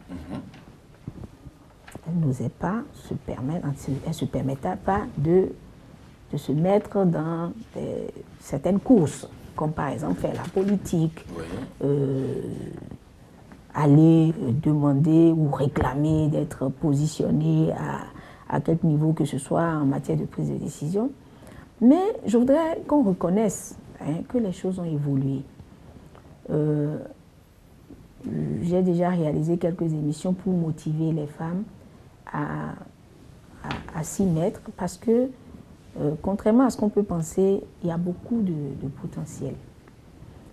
Elles n'osaient pas se permettre, elles ne se permettaient pas de se mettre dans certaines courses, comme par exemple faire la politique, aller demander ou réclamer d'être positionné à quelque niveau que ce soit en matière de prise de décision. Mais je voudrais qu'on reconnaisse que les choses ont évolué. J'ai déjà réalisé quelques émissions pour motiver les femmes à s'y mettre parce que, contrairement à ce qu'on peut penser, il y a beaucoup de potentiel.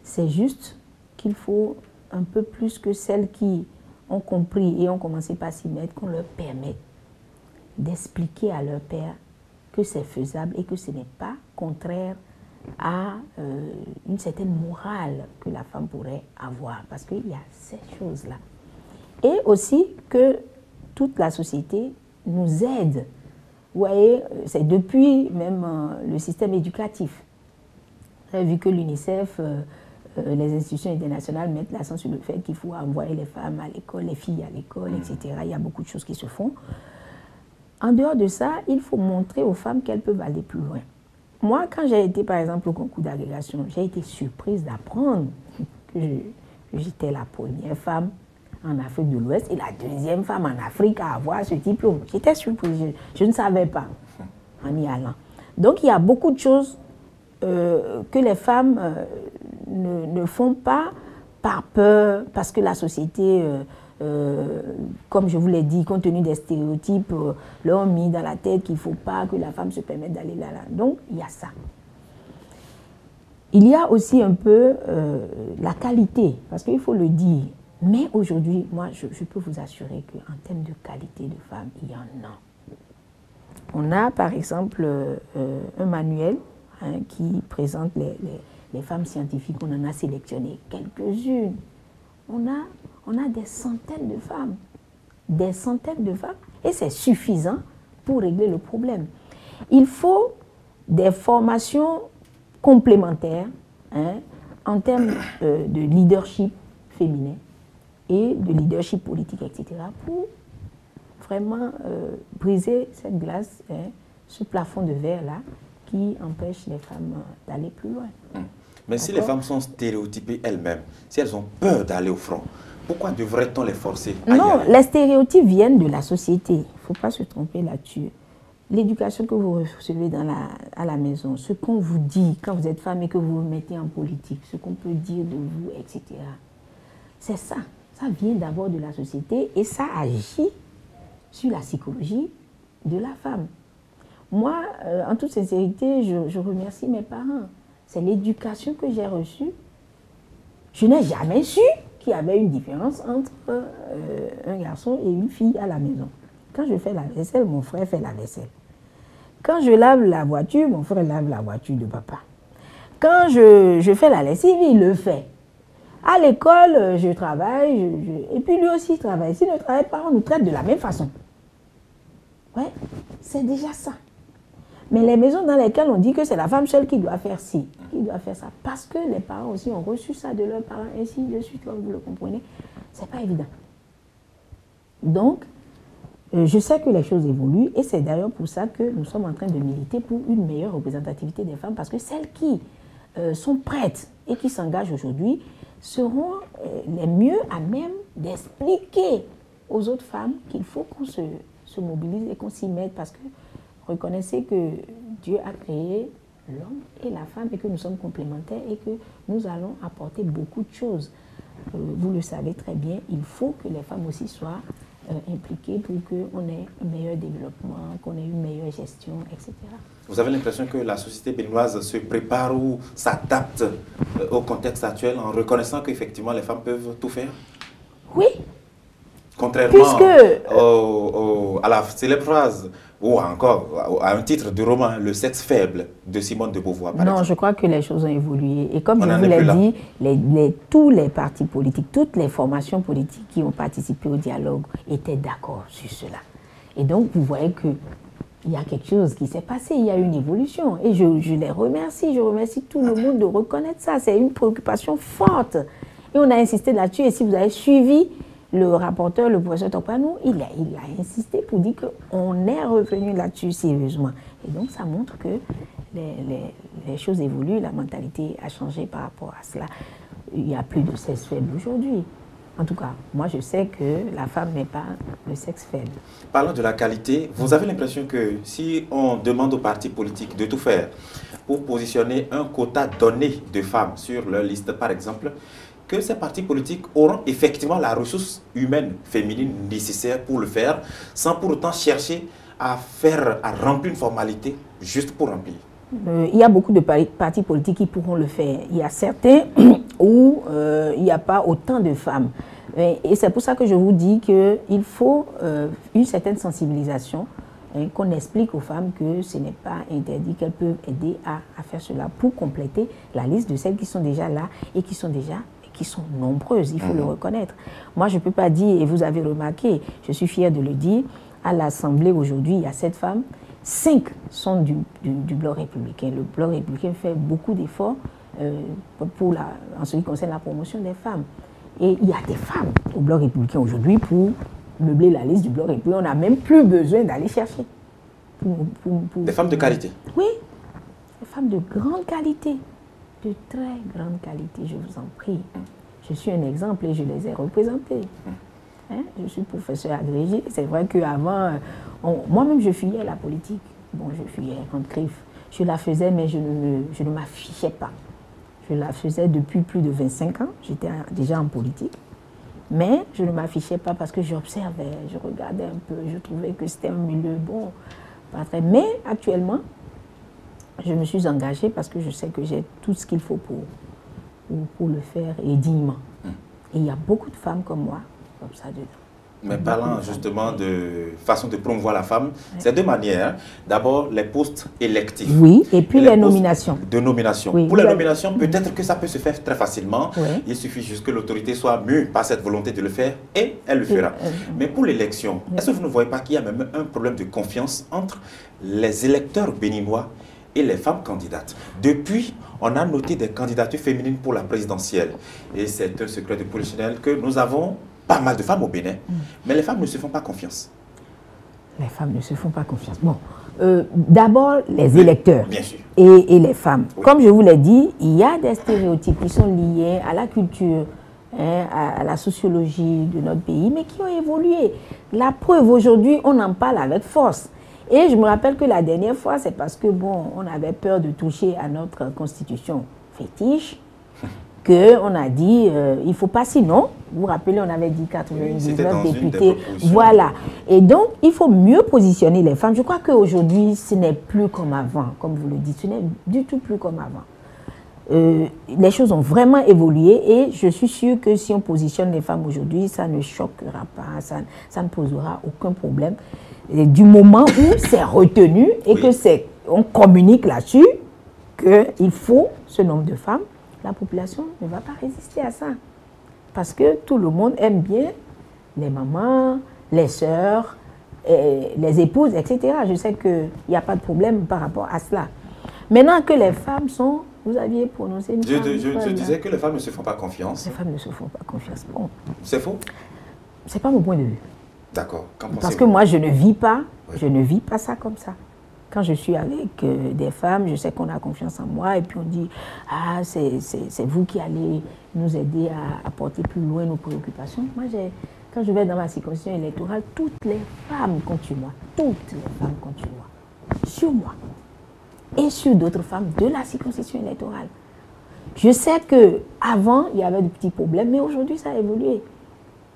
C'est juste qu'il faut un peu plus que celles qui ont compris et ont commencé par s'y mettre, qu'on leur permette d'expliquer à leur père que c'est faisable et que ce n'est pas contraire à une certaine morale que la femme pourrait avoir, parce qu'il y a ces choses-là. Et aussi que toute la société nous aide. Vous voyez, c'est depuis même le système éducatif. Vous avez vu que l'UNICEF, les institutions internationales mettent l'accent sur le fait qu'il faut envoyer les femmes à l'école, les filles à l'école, etc. Il y a beaucoup de choses qui se font. En dehors de ça, il faut montrer aux femmes qu'elles peuvent aller plus loin. Moi, quand j'ai été, par exemple, au concours d'agrégation, j'ai été surprise d'apprendre que j'étais la première femme en Afrique de l'Ouest et la deuxième femme en Afrique à avoir ce diplôme. J'étais surprise, je ne savais pas en y allant. Donc, il y a beaucoup de choses que les femmes ne font pas par peur, parce que la société, comme je vous l'ai dit, compte tenu des stéréotypes, leur ont mis dans la tête qu'il ne faut pas que la femme se permette d'aller là. Donc, il y a ça. Il y a aussi un peu la qualité, parce qu'il faut le dire. Mais aujourd'hui, moi, je peux vous assurer qu'en termes de qualité de femmes, il y en a. On a, par exemple, un manuel qui présente les femmes scientifiques. On en a sélectionné quelques-unes. On a des centaines de femmes. Des centaines de femmes. Et c'est suffisant pour régler le problème. Il faut des formations complémentaires en termes de leadership féminin et de leadership politique, etc., pour vraiment briser cette glace, ce plafond de verre-là, qui empêche les femmes d'aller plus loin. Mais si les femmes sont stéréotypées elles-mêmes, si elles ont peur d'aller au front, pourquoi devrait-on les forcer à y aller? Les stéréotypes viennent de la société. Il ne faut pas se tromper là-dessus. L'éducation que vous recevez à la maison, ce qu'on vous dit quand vous êtes femme et que vous vous mettez en politique, ce qu'on peut dire de vous, etc. C'est ça. Ça vient d'abord de la société et ça agit sur la psychologie de la femme. Moi, en toute sincérité, je remercie mes parents. C'est l'éducation que j'ai reçue. Je n'ai jamais su qu'il y avait une différence entre un garçon et une fille à la maison. Quand je fais la vaisselle, mon frère fait la vaisselle. Quand je lave la voiture, mon frère lave la voiture de papa. Quand je fais la lessive, il le fait. À l'école, je travaille, et puis lui aussi il travaille. S'il ne travaille pas, on nous traite de la même façon. Ouais, c'est déjà ça. Mais les maisons dans lesquelles on dit que c'est la femme seule qui doit faire ci, qui doit faire ça, parce que les parents aussi ont reçu ça de leurs parents, ainsi de suite, comme vous le comprenez, c'est pas évident. Donc, je sais que les choses évoluent, et c'est d'ailleurs pour ça que nous sommes en train de militer pour une meilleure représentativité des femmes, parce que celles qui sont prêtes et qui s'engagent aujourd'hui seront les mieux à même d'expliquer aux autres femmes qu'il faut qu'on se mobilise et qu'on s'y mette, parce que reconnaissez que Dieu a créé l'homme et la femme et que nous sommes complémentaires et que nous allons apporter beaucoup de choses. Vous le savez très bien, il faut que les femmes aussi soient impliquées pour qu'on ait un meilleur développement, qu'on ait une meilleure gestion, etc. Vous avez l'impression que la société béninoise se prépare ou s'adapte au contexte actuel en reconnaissant qu'effectivement les femmes peuvent tout faire? Oui. Contrairement à la célèbre phrase, ou encore à un titre de roman, Le sexe faible de Simone de Beauvoir, par exemple. Je crois que les choses ont évolué. Et comme je vous l'ai dit, tous les partis politiques, toutes les formations politiques qui ont participé au dialogue étaient d'accord sur cela. Et donc, vous voyez qu'il y a quelque chose qui s'est passé, il y a une évolution. Et je les remercie, je remercie tout le monde de reconnaître ça. C'est une préoccupation forte. Et on a insisté là-dessus. Et si vous avez suivi le rapporteur, le professeur Topanou, il a insisté pour dire qu'on est revenu là-dessus sérieusement. Et donc, ça montre que les choses évoluent, la mentalité a changé par rapport à cela. Il n'y a plus de sexe faible aujourd'hui. En tout cas, moi, je sais que la femme n'est pas le sexe faible. Parlant de la qualité, vous avez l'impression que si on demande aux partis politiques de tout faire pour positionner un quota donné de femmes sur leur liste, par exemple, que ces partis politiques auront effectivement la ressource humaine féminine nécessaire pour le faire, sans pour autant chercher à remplir une formalité juste pour remplir? Il y a beaucoup de partis politiques qui pourront le faire. Il y a certains où il n'y a pas autant de femmes. Et c'est pour ça que je vous dis qu'il faut une certaine sensibilisation, qu'on explique aux femmes que ce n'est pas interdit, qu'elles peuvent aider à faire cela pour compléter la liste de celles qui sont déjà là et qui sont nombreuses, il faut le reconnaître. Moi, je ne peux pas dire, et vous avez remarqué, je suis fière de le dire, à l'Assemblée aujourd'hui, il y a 7 femmes, 5 sont du Bloc républicain. Le Bloc républicain fait beaucoup d'efforts en ce qui concerne la promotion des femmes. Et il y a des femmes au Bloc républicain aujourd'hui pour meubler la liste du Bloc républicain. On n'a même plus besoin d'aller chercher. Des femmes de qualité? Oui, des femmes de grande qualité. De très grande qualité, je vous en prie. Je suis un exemple et je les ai représentés. Je suis professeur agrégé. C'est vrai qu'avant, moi-même, je fuyais la politique. Bon, je fuyais en griffe. Je la faisais, mais je ne m'affichais pas. Je la faisais depuis plus de 25 ans. J'étais déjà en politique. Mais je ne m'affichais pas parce que j'observais, je regardais un peu. Je trouvais que c'était un milieu bon, pas très. Mais actuellement, je me suis engagée parce que je sais que j'ai tout ce qu'il faut pour le faire et dignement. Et il y a beaucoup de femmes comme moi, comme ça dedans. Mais parlant justement de façon de promouvoir la femme, c'est de manière. D'abord, les postes électifs. Oui, et puis les nominations. De nomination. Oui, pour les nominations, peut-être que ça peut se faire très facilement. Oui. Il suffit juste que l'autorité soit mue par cette volonté de le faire et elle le fera. Mais pour l'élection, est-ce que vous ne voyez pas qu'il y a même un problème de confiance entre les électeurs béninois et les femmes candidates? Depuis, on a noté des candidatures féminines pour la présidentielle. Et c'est un secret de polichinelle que nous avons pas mal de femmes au Bénin. Mais les femmes ne se font pas confiance. Les femmes ne se font pas confiance. Bon, d'abord, les électeurs bien sûr. Et les femmes. Oui. Comme je vous l'ai dit, il y a des stéréotypes qui sont liés à la culture, à la sociologie de notre pays, mais qui ont évolué. La preuve, aujourd'hui, on en parle avec force. Et je me rappelle que la dernière fois, c'est parce que, bon, on avait peur de toucher à notre constitution fétiche, qu'on a dit il ne faut pas, sinon, vous vous rappelez, on avait dit 99 députés. Voilà. Et donc, il faut mieux positionner les femmes. Je crois qu'aujourd'hui, ce n'est plus comme avant, comme vous le dites, ce n'est du tout plus comme avant. Les choses ont vraiment évolué et je suis sûre que si on positionne les femmes aujourd'hui, ça ne choquera pas, ça ne posera aucun problème. Et du moment où c'est retenu et que on communique là-dessus, qu'il faut ce nombre de femmes, la population ne va pas résister à ça. Parce que tout le monde aime bien les mamans, les sœurs, les épouses, etc. Je sais qu'il n'y a pas de problème par rapport à cela. Maintenant que les femmes sont... Vous aviez prononcé une femme... Je disais que les femmes ne se font pas confiance. Les femmes ne se font pas confiance. Bon. C'est faux? C'est pas mon point de vue. D'accord. Parce que moi, je ne vis pas ça comme ça. Quand je suis avec des femmes, je sais qu'on a confiance en moi et puis on dit « Ah, c'est vous qui allez nous aider à porter plus loin nos préoccupations. » Moi, quand je vais dans ma circonscription électorale, toutes les femmes comptent sur moi. Toutes les femmes comptent sur moi. Sur moi. Et sur d'autres femmes de la circonscription électorale. Je sais qu'avant, il y avait de petits problèmes, mais aujourd'hui, ça a évolué.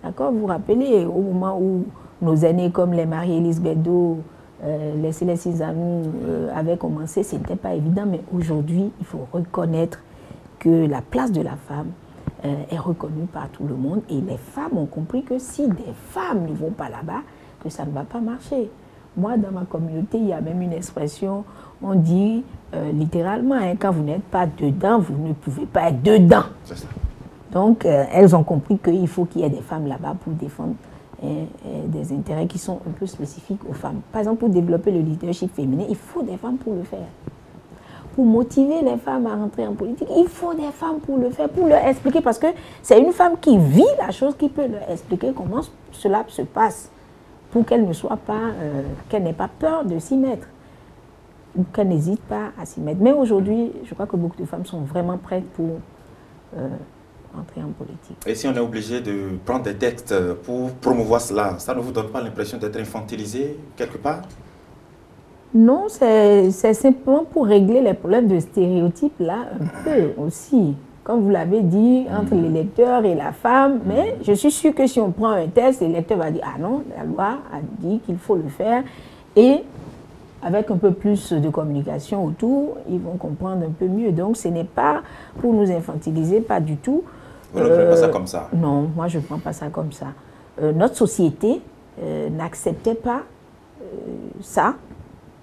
D'accord? Vous vous rappelez, au moment où nos aînés comme les Marie-Élise Bédot, les Célestine Zanou avaient commencé, ce n'était pas évident, mais aujourd'hui, il faut reconnaître que la place de la femme est reconnue par tout le monde et les femmes ont compris que si des femmes ne vont pas là-bas, que ça ne va pas marcher. Moi, dans ma communauté, il y a même une expression, on dit littéralement, hein, quand vous n'êtes pas dedans, vous ne pouvez pas être dedans. C'est ça. Donc, elles ont compris qu'il faut qu'il y ait des femmes là-bas pour défendre des intérêts qui sont un peu spécifiques aux femmes. Par exemple, pour développer le leadership féminin, il faut des femmes pour le faire. Pour motiver les femmes à rentrer en politique, il faut des femmes pour le faire, pour leur expliquer, parce que c'est une femme qui vit la chose qui peut leur expliquer comment cela se passe, pour qu'elle ne soit pas, qu'elle n'ait pas peur de s'y mettre, ou qu'elle n'hésite pas à s'y mettre. Mais aujourd'hui, je crois que beaucoup de femmes sont vraiment prêtes pour entrer en politique. Et si on est obligé de prendre des textes pour promouvoir cela, ça ne vous donne pas l'impression d'être infantilisé quelque part? Non, c'est simplement pour régler les problèmes de stéréotypes là, un peu aussi. Comme vous l'avez dit, entre l'électeur et la femme, mais je suis sûre que si on prend un test, l'électeur va dire « Ah non, la loi a dit qu'il faut le faire » et avec un peu plus de communication autour, ils vont comprendre un peu mieux. Donc ce n'est pas pour nous infantiliser, pas du tout. Vous ne prenez pas ça comme ça? Non, moi je ne prends pas ça comme ça. Notre société n'acceptait pas ça,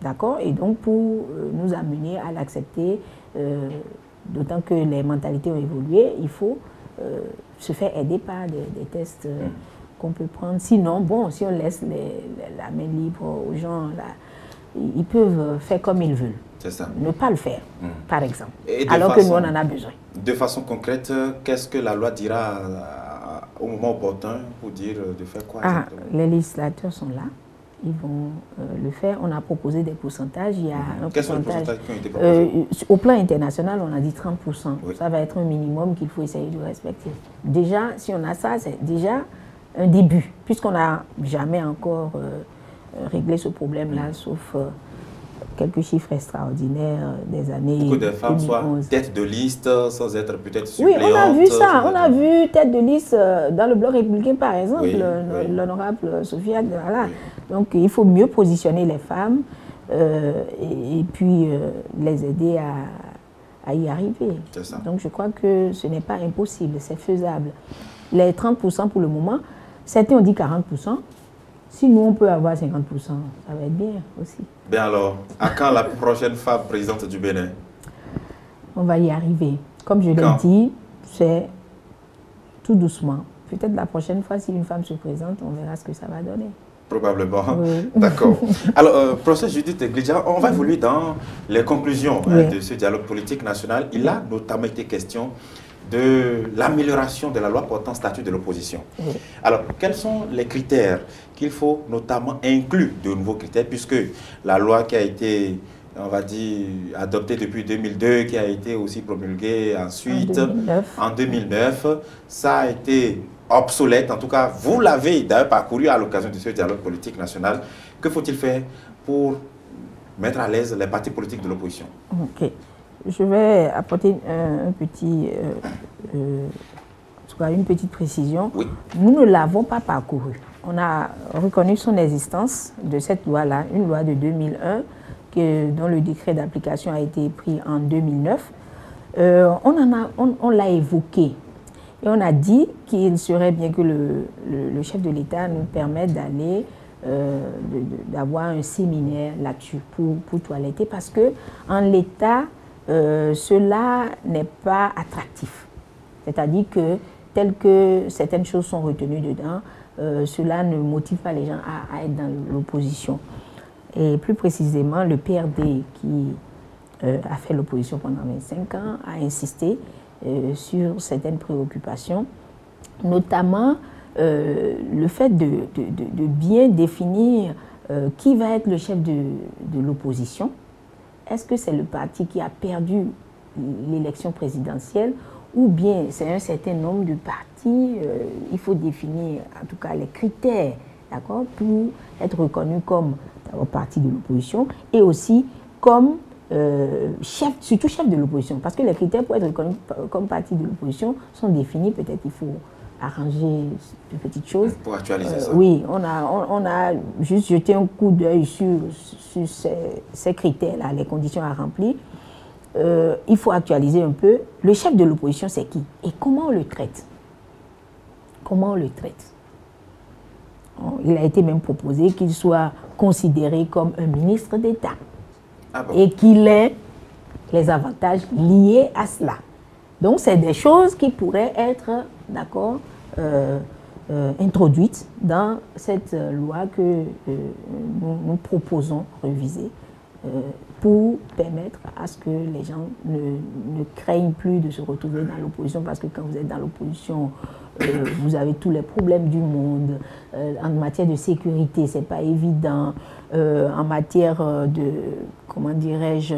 d'accord? Et donc pour nous amener à l'accepter, d'autant que les mentalités ont évolué, il faut se faire aider par des tests qu'on peut prendre. Sinon, bon, si on laisse la main libre aux gens, là, ils peuvent faire comme ils veulent. C'est ça. Ne pas le faire, par exemple, alors que nous, on en a besoin. De façon concrète, qu'est-ce que la loi dira au moment opportun pour dire de faire quoi exactement? Les législateurs sont là. Ils vont le faire. On a proposé des pourcentages. Il y a un Quels sont les pourcentages qui ont été proposés? Au plan international, on a dit 30%. Oui. Ça va être un minimum qu'il faut essayer de respecter. Déjà, si on a ça, c'est déjà un début, puisqu'on n'a jamais encore réglé ce problème-là, sauf quelques chiffres extraordinaires des années 2011. Beaucoup de femmes soient tête de liste sans être peut-être suppléantes. Oui, on a vu ça. On a vu tête de liste dans le Bloc républicain, par exemple, l'honorable Sophia. Voilà. Oui. Donc, il faut mieux positionner les femmes et puis les aider à y arriver. Ça. Donc, je crois que ce n'est pas impossible, c'est faisable. Les 30% pour le moment, certains ont dit 40%. Si nous, on peut avoir 50%, ça va être bien aussi. Bien alors, à quand la prochaine femme présidente du Bénin? On va y arriver. Comme je l'ai dit, c'est tout doucement. Peut-être la prochaine fois, si une femme se présente, on verra ce que ça va donner. Probablement. Oui. D'accord. Alors, professeur Judith Glidja, on va évoluer dans les conclusions de ce dialogue politique national. Il a notamment été question de l'amélioration de la loi portant statut de l'opposition. Oui. Alors, quels sont les critères qu'il faut notamment inclure, de nouveaux critères, puisque la loi qui a été, on va dire, adoptée depuis 2002, qui a été aussi promulguée ensuite en 2009, ça a été obsolète. En tout cas, vous l'avez d'ailleurs parcouru à l'occasion de ce dialogue politique national. Que faut-il faire pour mettre à l'aise les partis politiques de l'opposition? Ok. je vais apporter une petite précision. Oui. Nous ne l'avons pas parcouru. On a reconnu son existence de cette loi-là, une loi de 2001, dont le décret d'application a été pris en 2009. On l'a évoqué et on a dit qu'il serait bien que le chef de l'État nous permette d'aller, d'avoir un séminaire là-dessus pour toiletter, parce que en l'État, cela n'est pas attractif. C'est-à-dire que, tel que certaines choses sont retenues dedans, cela ne motive pas les gens à être dans l'opposition. Et plus précisément, le PRD, qui a fait l'opposition pendant 25 ans, a insisté sur certaines préoccupations, notamment le fait de bien définir qui va être le chef de l'opposition. Est-ce que c'est le parti qui a perdu l'élection présidentielle ou bien c'est un certain nombre de partis? Il faut définir en tout cas les critères, d'accord, pour être reconnu comme parti de l'opposition et aussi comme surtout chef de l'opposition, parce que les critères pour être reconnu comme parti de l'opposition sont définis. Peut-être il faut arranger de petites choses. Pour actualiser ça. Oui, on a juste jeté un coup d'œil sur ces critères-là, les conditions à remplir. Il faut actualiser un peu. Le chef de l'opposition, c'est qui? Et comment on le traite? Comment on le traite? Il a été même proposé qu'il soit considéré comme un ministre d'État. Ah bon? Et qu'il ait les avantages liés à cela. Donc, c'est des choses qui pourraient être, d'accord, introduites dans cette loi que nous proposons réviser pour permettre à ce que les gens ne craignent plus de se retrouver dans l'opposition, parce que quand vous êtes dans l'opposition, vous avez tous les problèmes du monde. En matière de sécurité, c'est pas évident. En matière de, comment dirais-je,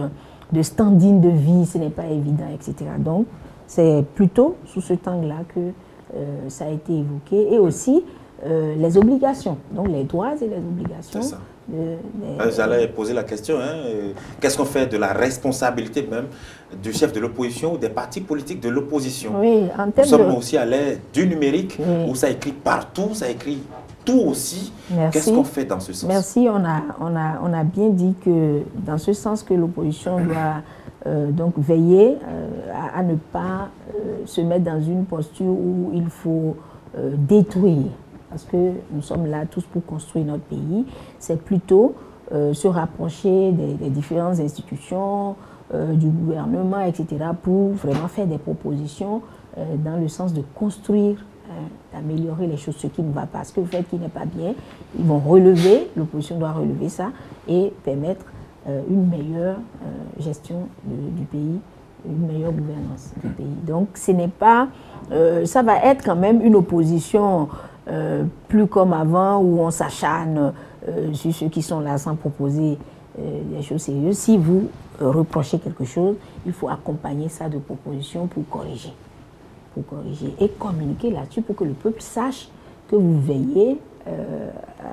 de standing de vie, ce n'est pas évident, etc. Donc, c'est plutôt sous ce angle-là que ça a été évoqué. Et aussi les obligations, donc les droits et les obligations. C'est ça. J'allais poser la question, qu'est-ce qu'on fait de la responsabilité même du chef de l'opposition ou des partis politiques de l'opposition? Oui, en termes Nous sommes aussi à l'ère du numérique, oui, où ça écrit partout, ça écrit tout aussi. Qu'est-ce qu'on fait dans ce sens? Merci, on a bien dit que dans ce sens que l'opposition doit donc veiller à ne pas se mettre dans une posture où il faut détruire. Parce que nous sommes là tous pour construire notre pays, c'est plutôt se rapprocher des différentes institutions, du gouvernement, etc., pour vraiment faire des propositions dans le sens de construire, d'améliorer les choses, ce qui ne va pas. Ce que vous faites qui n'est pas bien, ils vont relever, l'opposition doit relever ça et permettre une meilleure gestion du pays, une meilleure gouvernance du pays. Donc ce n'est pas, ça va être quand même une opposition plus comme avant, où on s'acharne sur ceux qui sont là sans proposer des choses sérieuses. Si vous reprochez quelque chose, il faut accompagner ça de propositions pour corriger et communiquer là-dessus pour que le peuple sache que vous veillez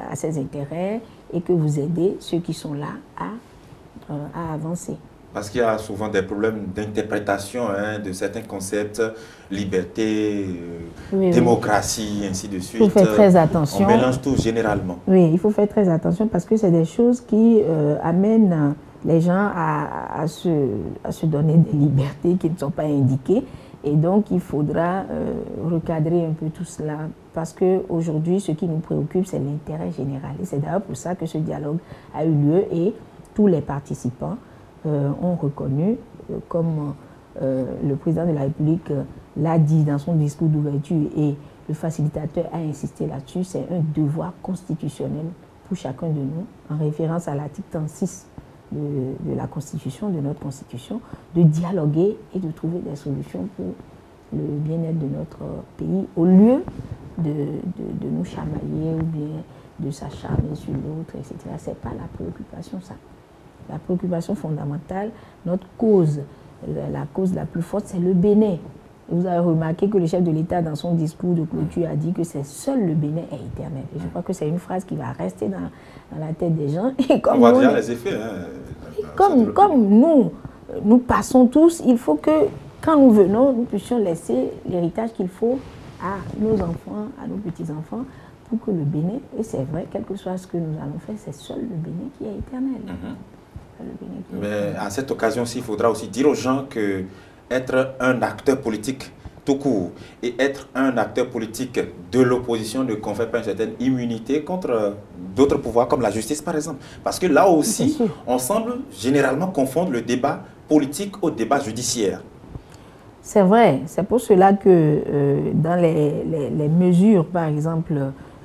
à ses intérêts et que vous aidez ceux qui sont là à avancer. Parce qu'il y a souvent des problèmes d'interprétation de certains concepts, liberté, démocratie, ainsi de suite. Il faut faire très attention. On mélange tout généralement. Oui, il faut faire très attention parce que c'est des choses qui amènent les gens à se donner des libertés qui ne sont pas indiquées. Et donc, il faudra recadrer un peu tout cela parce qu'aujourd'hui, ce qui nous préoccupe, c'est l'intérêt général. Et c'est d'ailleurs pour ça que ce dialogue a eu lieu et tous les participants ont reconnu, comme le président de la République l'a dit dans son discours d'ouverture et le facilitateur a insisté là-dessus, c'est un devoir constitutionnel pour chacun de nous, en référence à l'article 36 de la Constitution, de notre Constitution, de dialoguer et de trouver des solutions pour le bien-être de notre pays, au lieu de nous chamailler ou bien de s'acharner sur l'autre, etc. Ce n'est pas la préoccupation, ça. La préoccupation fondamentale, notre cause, la cause la plus forte, c'est le Bénin. Vous avez remarqué que le chef de l'État, dans son discours de clôture, a dit que seul le Bénin est éternel. Et je crois que c'est une phrase qui va rester dans la tête des gens. Et comme on voit déjà les effets. Comme nous, nous passons tous, il faut que quand nous venons, nous puissions laisser l'héritage qu'il faut à nos enfants, à nos petits-enfants, pour que le Bénin, et c'est vrai, quel que soit ce que nous allons faire, c'est seul le Bénin qui est éternel. Mais à cette occasion-ci, il faudra aussi dire aux gens que être un acteur politique tout court et être un acteur politique de l'opposition ne confère pas une certaine immunité contre d'autres pouvoirs comme la justice par exemple. Parce que là aussi, on semble généralement confondre le débat politique au débat judiciaire. C'est vrai, c'est pour cela que dans les mesures par exemple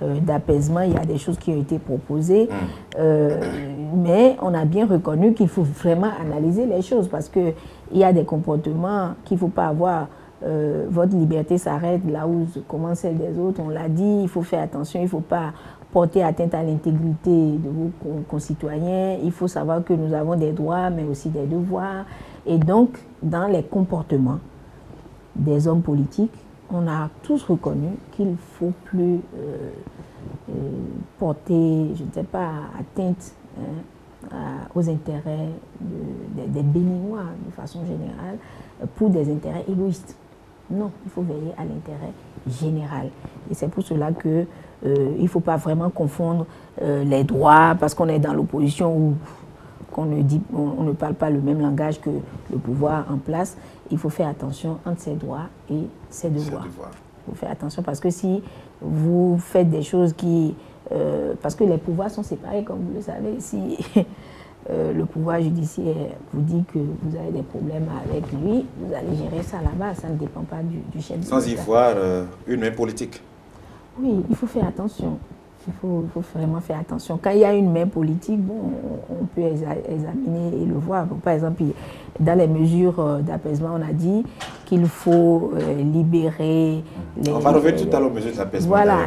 d'apaisement, il y a des choses qui ont été proposées, mais on a bien reconnu qu'il faut vraiment analyser les choses parce qu'il y a des comportements qu'il ne faut pas avoir. Votre liberté s'arrête là où commence celle des autres, on l'a dit, il faut faire attention, il ne faut pas porter atteinte à l'intégrité de vos concitoyens, il faut savoir que nous avons des droits mais aussi des devoirs. Et donc, dans les comportements des hommes politiques, on a tous reconnu qu'il ne faut plus porter, je ne sais pas, atteinte aux intérêts des Béninois de façon générale pour des intérêts égoïstes. Non, il faut veiller à l'intérêt général. Et c'est pour cela qu'il ne faut pas vraiment confondre les droits parce qu'on est dans l'opposition où on ne parle pas le même langage que le pouvoir en place. Il faut faire attention entre ses droits et ses devoirs. Il faut faire attention parce que si vous faites des choses qui... parce que les pouvoirs sont séparés, comme vous le savez. Si le pouvoir judiciaire vous dit que vous avez des problèmes avec lui, vous allez gérer ça là-bas. Ça ne dépend pas du chef de l'État. Sans y voir une main politique. Oui, il faut faire attention. Il faut vraiment faire attention. Quand il y a une main politique, bon, on peut examiner et le voir. Par exemple, dans les mesures d'apaisement, on a dit qu'il faut libérer... On va revenir tout à l'heure aux mesures d'apaisement. Voilà.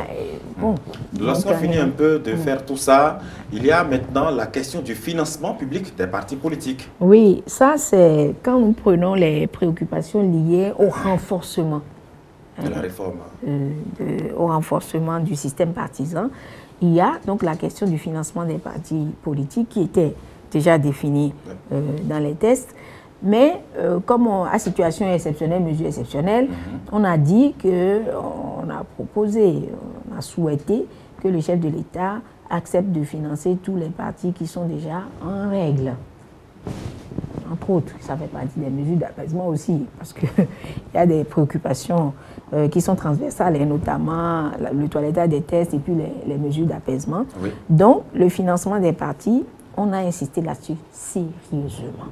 Bon, lorsqu'on finit un peu de faire tout ça, il y a maintenant la question du financement public des partis politiques. Oui, ça c'est quand nous prenons les préoccupations liées au renforcement. De la réforme. Au renforcement du système partisan. Il y a donc la question du financement des partis politiques qui était déjà définie dans les tests. Mais comme à situation exceptionnelle, mesure exceptionnelle, on a dit qu'on a proposé, on a souhaité que le chef de l'État accepte de financer tous les partis qui sont déjà en règle. Entre autres, ça fait partie des mesures d'apaisement aussi, parce qu'il y a des préoccupations qui sont transversales, et notamment le toilettage des tests et puis les mesures d'apaisement. Oui. Donc, le financement des partis, on a insisté là-dessus sérieusement,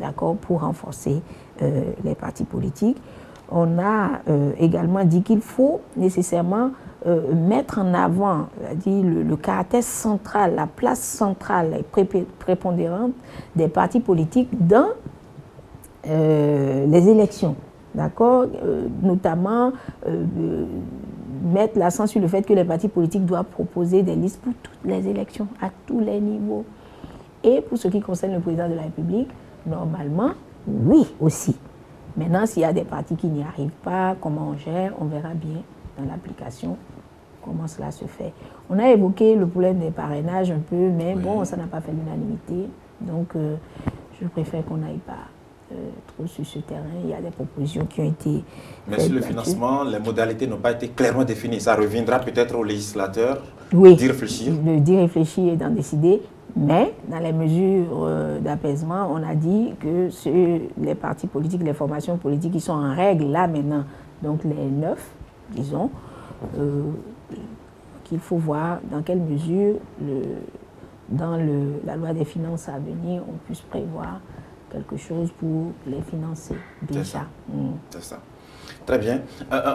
d'accord, pour renforcer les partis politiques. On a également dit qu'il faut nécessairement mettre en avant le caractère central, la place centrale et prépondérante des partis politiques dans les élections. D'accord, notamment mettre l'accent sur le fait que les partis politiques doivent proposer des listes pour toutes les élections, à tous les niveaux. Et pour ce qui concerne le président de la République, normalement, oui aussi. Maintenant, s'il y a des partis qui n'y arrivent pas, comment on gère, on verra bien dans l'application comment cela se fait. On a évoqué le problème des parrainages un peu, mais bon, ça n'a pas fait l'unanimité. Donc, je préfère qu'on n'aille pas trop sur ce terrain. Il y a des propositions qui ont été... Mais sur le financement, les modalités n'ont pas été clairement définies. Ça reviendra peut-être aux législateurs d'y réfléchir. D'y réfléchir et d'en décider. Mais dans les mesures d'apaisement, on a dit que les partis politiques, les formations politiques qui sont en règle là maintenant, donc les 9, disons, qu'il faut voir dans quelle mesure, dans la loi des finances à venir, on puisse prévoir quelque chose pour les financer déjà. C'est ça. Très bien.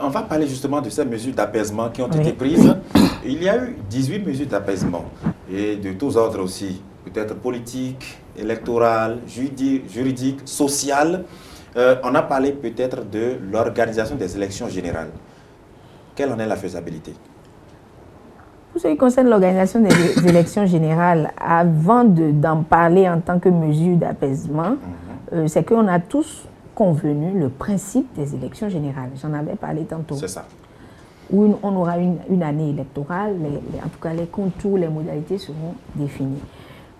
On va parler justement de ces mesures d'apaisement qui ont été prises. Il y a eu 18 mesures d'apaisement et de tous ordres aussi, peut-être politique, électorale, juridique, sociale. On a parlé peut-être de l'organisation des élections générales. Quelle en est la faisabilité? Pour ce qui concerne l'organisation des élections générales, avant d'en parler en tant que mesure d'apaisement, c'est qu'on a tous convenu le principe des élections générales. J'en avais parlé tantôt. C'est ça. Où on aura une année électorale, en tout cas les contours, les modalités seront définis.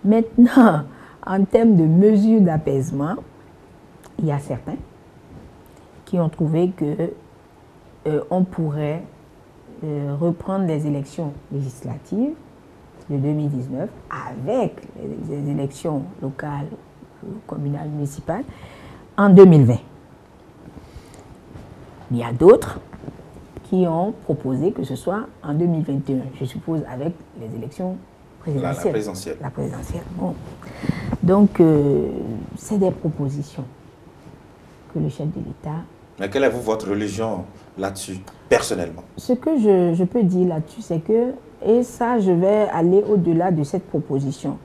Maintenant, en termes de mesures d'apaisement, il y a certains qui ont trouvé que on pourrait reprendre les élections législatives de 2019 avec les élections locales, communales, municipales en 2020. Il y a d'autres qui ont proposé que ce soit en 2021, je suppose avec les élections présidentielles. La présidentielle. Bon. Donc, c'est des propositions que le chef de l'État... Mais quelle est votre religion là-dessus, personnellement? Ce que je peux dire là-dessus, c'est que, et ça, je vais aller au-delà de cette proposition.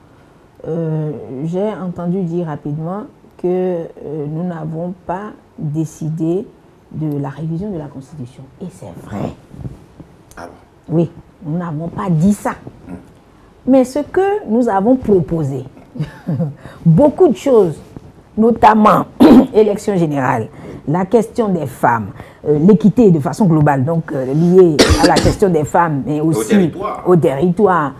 J'ai entendu dire rapidement que nous n'avons pas décidé de la révision de la Constitution. Et c'est vrai. Ah bon? Oui, nous n'avons pas dit ça. Mais ce que nous avons proposé, beaucoup de choses, notamment élection générale, la question des femmes, l'équité de façon globale, donc liée à la question des femmes, mais aussi au territoire,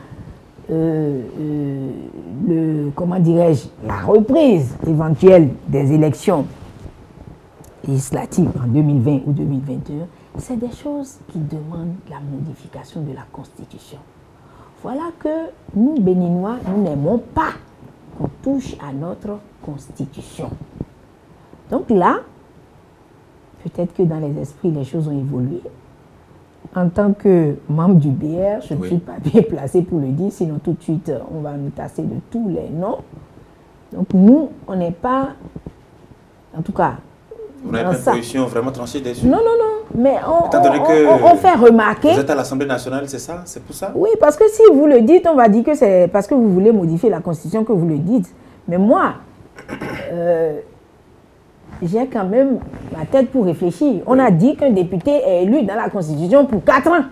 comment dirais-je, la reprise éventuelle des élections législatives en 2020 ou 2021, c'est des choses qui demandent la modification de la Constitution. Voilà que nous, Béninois, nous n'aimons pas qu'on touche à notre Constitution. Donc là, peut-être que dans les esprits, les choses ont évolué. En tant que membre du BR, je ne suis pas bien placé pour le dire, sinon tout de suite, on va nous tasser de tous les noms. Donc nous, on n'est pas, en tout cas... Vous n'avez pas une position vraiment tranchée dessus? Non, non, non, mais on fait remarquer... Vous êtes à l'Assemblée nationale, c'est ça? C'est pour ça? Oui, parce que si vous le dites, on va dire que c'est parce que vous voulez modifier la Constitution que vous le dites. Mais moi... j'ai quand même la tête pour réfléchir. On a dit qu'un député est élu dans la Constitution pour 4 ans.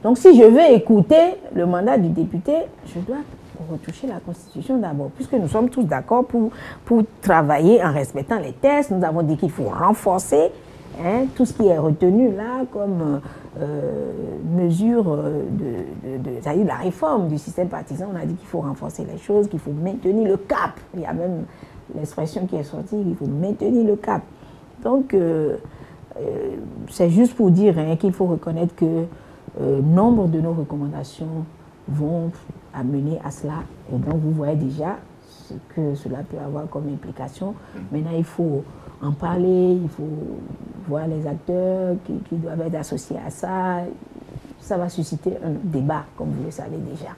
Donc si je veux écouter le mandat du député, je dois retoucher la Constitution d'abord. Puisque nous sommes tous d'accord pour travailler en respectant les textes, nous avons dit qu'il faut renforcer tout ce qui est retenu là comme mesure de la réforme du système partisan. On a dit qu'il faut renforcer les choses, qu'il faut maintenir le cap. Il y a même... l'expression qui est sortie, il faut maintenir le cap. Donc, c'est juste pour dire qu'il faut reconnaître que nombre de nos recommandations vont amener à cela. Et donc, vous voyez déjà ce que cela peut avoir comme implication. Maintenant, il faut en parler, il faut voir les acteurs qui doivent être associés à ça. Ça va susciter un débat, comme vous le savez déjà.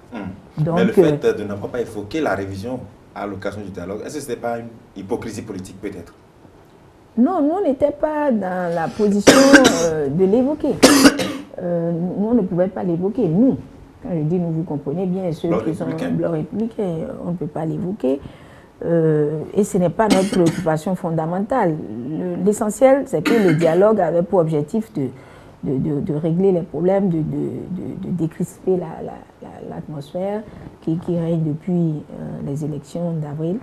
Donc, mais le fait de n'avoir pas évoqué la révision à l'occasion du dialogue, est-ce que ce n'est pas une hypocrisie politique peut-être? Non, nous on n'était pas dans la position de l'évoquer. Nous on ne pouvait pas l'évoquer. Nous, quand je dis nous, vous comprenez bien, ceux qui sont blancs républicains, on ne peut pas l'évoquer. Et ce n'est pas notre préoccupation fondamentale. L'essentiel, c'est que le dialogue avait pour objectif de régler les problèmes, de décrisper l'atmosphère qui règne depuis les élections d'avril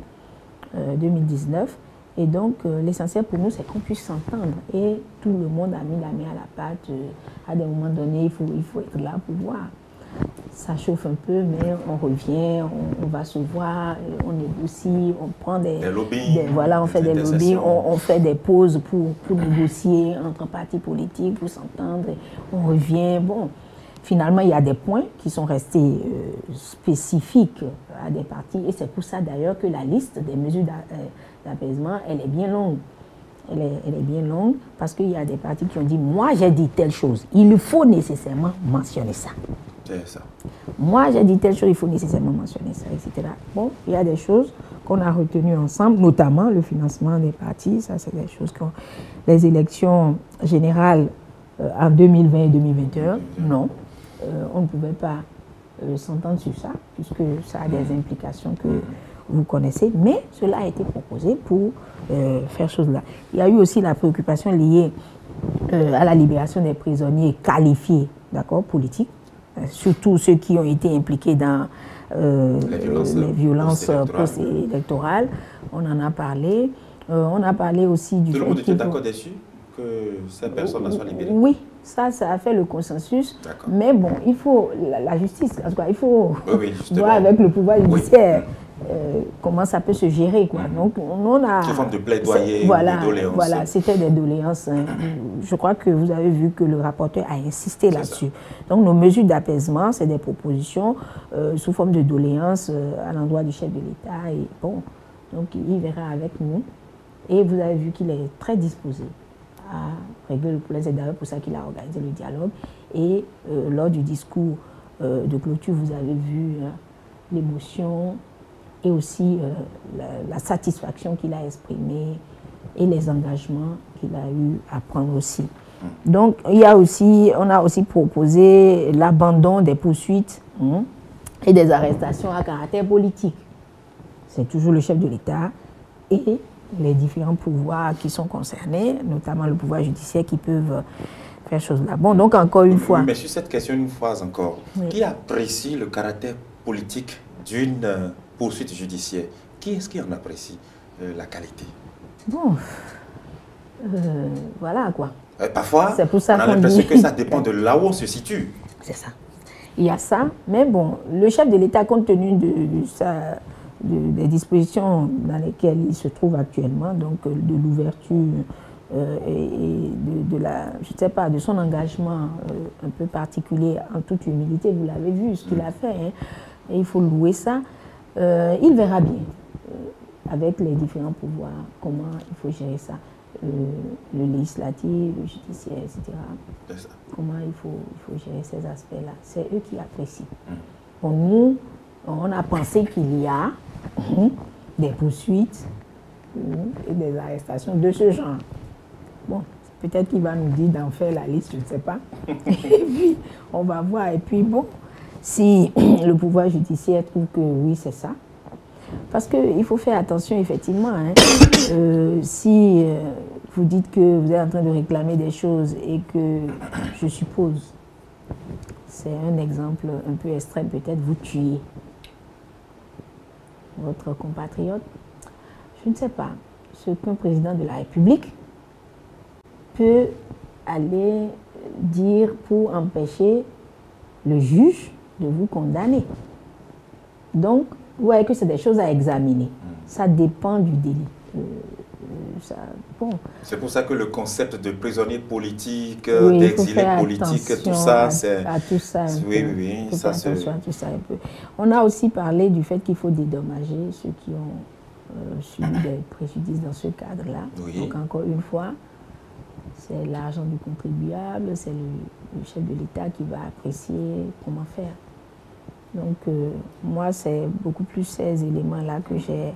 2019. Et donc, l'essentiel pour nous, c'est qu'on puisse s'entendre. Et tout le monde a mis la main à la pâte. À des moments donnés, il faut être là pour voir. Ça chauffe un peu, mais on revient, on va se voir, on négocie, on prend des lobbies. Voilà, on fait des lobbies, on fait des pauses pour négocier entre partis politiques, pour s'entendre. On revient. Bon, finalement, il y a des points qui sont restés spécifiques à des partis. Et c'est pour ça d'ailleurs que la liste des mesures d'apaisement, elle est bien longue. Elle est bien longue parce qu'il y a des partis qui ont dit « moi j'ai dit telle chose, il faut nécessairement mentionner ça ». C'est ça. Moi j'ai dit telle chose, il faut nécessairement mentionner ça, etc. Bon, il y a des choses qu'on a retenues ensemble, notamment le financement des partis. Ça, c'est des choses qu'on... Les élections générales en 2020 et 2021, non. On ne pouvait pas s'entendre sur ça, puisque ça a des implications que vous connaissez, mais cela a été proposé pour faire chose là. Il y a eu aussi la préoccupation liée à la libération des prisonniers qualifiés, d'accord, politiques, surtout ceux qui ont été impliqués dans les violences post-électorales. On en a parlé. On a parlé aussi du... Tout le monde était d'accord dessus que ces personnes soient libérées? Oui, ça a fait le consensus. Mais bon, il faut la justice, en tout cas, il faut voir avec le pouvoir judiciaire. comment ça peut se gérer, quoi. Donc, on a... Sous forme de plaidoyer, voilà, de doléances. Voilà, c'était des doléances. Hein. Je crois que vous avez vu que le rapporteur a insisté là-dessus. Donc, nos mesures d'apaisement, c'est des propositions sous forme de doléances à l'endroit du chef de l'État. Et bon, donc, il verra avec nous. Et vous avez vu qu'il est très disposé à régler le problème. C'est d'ailleurs pour ça qu'il a organisé le dialogue. Et lors du discours de clôture, vous avez vu l'émotion et aussi la satisfaction qu'il a exprimée et les engagements qu'il a eu à prendre aussi. Donc, on a aussi proposé l'abandon des poursuites et des arrestations à caractère politique. C'est toujours le chef de l'État et les différents pouvoirs qui sont concernés, notamment le pouvoir judiciaire, qui peuvent faire chose là. Bon, donc encore une fois... Mais sur cette question, une phrase encore. Oui. Qui apprécie le caractère politique d'une poursuite judiciaire? Qui est-ce qui en apprécie la qualité? Bon, voilà quoi. Parfois, on a l'impression que ça dépend de là où on se situe. C'est ça. Il y a ça, mais bon, le chef de l'État, compte tenu des dispositions dans lesquelles il se trouve actuellement, donc de l'ouverture et je ne sais pas, de son engagement un peu particulier, en toute humilité, vous l'avez vu, ce qu'il a fait, hein, et il faut louer ça. Il verra bien, avec les différents pouvoirs, comment il faut gérer ça. Le législatif, le judiciaire, etc. Comment il faut gérer ces aspects-là. C'est eux qui apprécient. Pour nous, on a pensé qu'il y a des poursuites et des arrestations de ce genre. Bon, peut-être qu'il va nous dire d'en faire la liste, je ne sais pas. Et puis, on va voir. Et puis, bon, si le pouvoir judiciaire trouve que oui, c'est ça. Parce qu'il faut faire attention, effectivement. Hein. Si vous dites que vous êtes en train de réclamer des choses et que, je suppose, c'est un exemple un peu extrême, peut-être vous tuez votre compatriote, je ne sais pas ce qu'un président de la République peut aller dire pour empêcher le juge de vous condamner. Donc, vous voyez que c'est des choses à examiner. Ça dépend du délit. Bon. C'est pour ça que le concept de prisonnier politique, oui, d'exilé politique, tout ça, c'est... À tout ça. Oui, ça c'est... Attention à tout ça un peu. On a aussi parlé du fait qu'il faut dédommager ceux qui ont subi des préjudices dans ce cadre-là. Oui. Donc, encore une fois, c'est l'argent du contribuable, c'est le chef de l'État qui va apprécier comment faire. Donc, moi, c'est beaucoup plus ces éléments-là que j'ai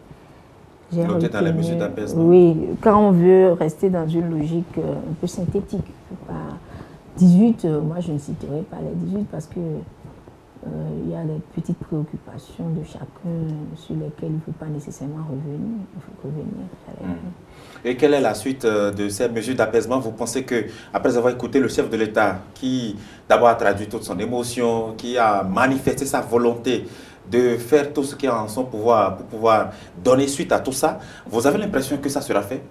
noté dans les mesures d'apaisement. Oui, quand on veut rester dans une logique un peu synthétique. Pas 18, moi, je ne citerai pas les 18 parce que il y a des petites préoccupations de chacun sur lesquelles il ne faut pas nécessairement revenir. Il faut revenir. Et quelle est la suite de ces mesures d'apaisement? Vous pensez que, après avoir écouté le chef de l'État, qui d'abord a traduit toute son émotion, qui a manifesté sa volonté de faire tout ce qui est en son pouvoir pour pouvoir donner suite à tout ça, vous avez l'impression que ça sera fait?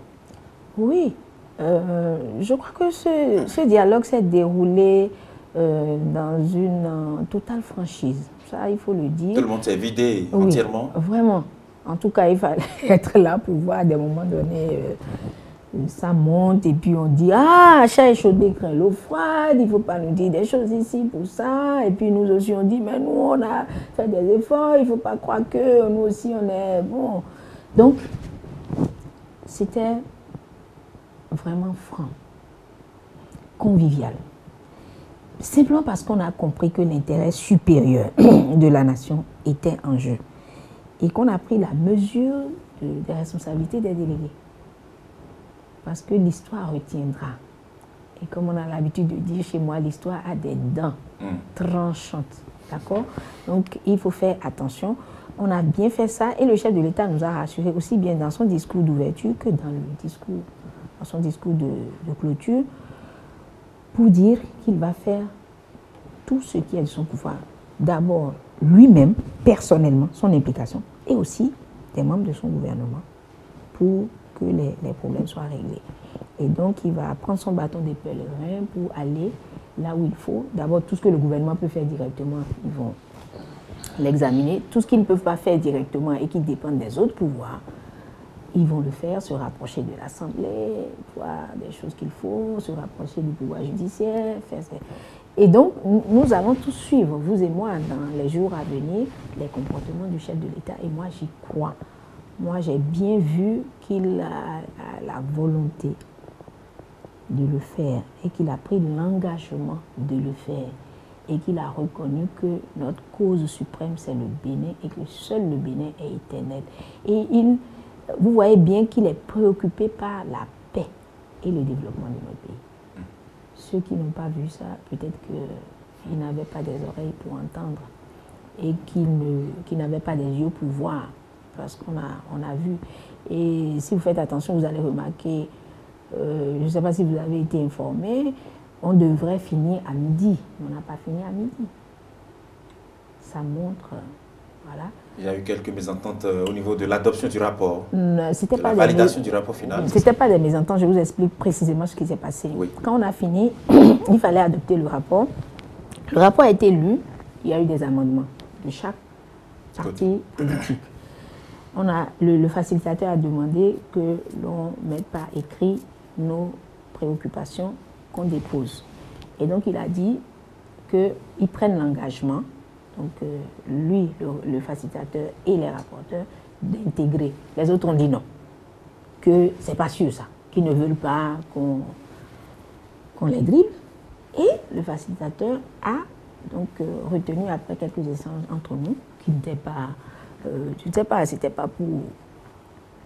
Oui. Je crois que ce dialogue s'est déroulé dans une totale franchise. Ça, il faut le dire. Tout le monde s'est vidé entièrement? Vraiment. En tout cas, il fallait être là pour voir à des moments donnés, ça monte et puis on dit « Ah, chat échaudé craint l'eau froide, il ne faut pas nous dire des choses ici pour ça. » Et puis nous aussi on dit « Mais nous, on a fait des efforts, il ne faut pas croire que nous aussi on est bon. » Donc, c'était vraiment franc, convivial. Simplement parce qu'on a compris que l'intérêt supérieur de la nation était en jeu. Et qu'on a pris la mesure des responsabilités des délégués. Parce que l'histoire retiendra. Et comme on a l'habitude de dire chez moi, l'histoire a des dents tranchantes. D'accord? Donc, il faut faire attention. On a bien fait ça et le chef de l'État nous a rassurés aussi bien dans son discours d'ouverture que dans son discours de clôture pour dire qu'il va faire tout ce qui est de son pouvoir. D'abord, lui-même, personnellement, son implication, et aussi des membres de son gouvernement, pour que les problèmes soient réglés. Et donc, il va prendre son bâton des pèlerins pour aller là où il faut. D'abord, tout ce que le gouvernement peut faire directement, ils vont l'examiner. Tout ce qu'ils ne peuvent pas faire directement et qui dépend des autres pouvoirs, ils vont le faire, se rapprocher de l'Assemblée, voir des choses qu'il faut, se rapprocher du pouvoir judiciaire. Et donc, nous allons tous suivre, vous et moi, dans les jours à venir, les comportements du chef de l'État. Et moi, j'y crois. Moi, j'ai bien vu qu'il a la volonté de le faire et qu'il a pris l'engagement de le faire et qu'il a reconnu que notre cause suprême, c'est le Bénin et que seul le Bénin est éternel. Et vous voyez bien qu'il est préoccupé par la paix et le développement de notre pays. Ceux qui n'ont pas vu ça, peut-être qu'ils n'avaient pas des oreilles pour entendre et qu'ils n'avaient pas des yeux pour voir, parce qu'on a vu. Et si vous faites attention, vous allez remarquer, je ne sais pas si vous avez été informé, on devrait finir à midi. On n'a pas fini à midi. Ça montre, voilà. Il y a eu quelques mésententes au niveau de l'adoption du rapport, la validation du rapport final. Ce n'était pas des mésententes, je vous explique précisément ce qui s'est passé. Oui. Quand on a fini, il fallait adopter le rapport. Le rapport a été lu, il y a eu des amendements de chaque parti politique. Le facilitateur a demandé que l'on mette par écrit nos préoccupations qu'on dépose. Et donc il a dit qu'ils prennent l'engagement, donc lui, le facilitateur et les rapporteurs, d'intégrer. Les autres ont dit non, que c'est pas sûr ça, qu'ils ne veulent pas qu'on les dribble. Et le facilitateur a donc retenu, après quelques échanges entre nous, qui n'étaient pas, je ne sais pas, c'était pas pour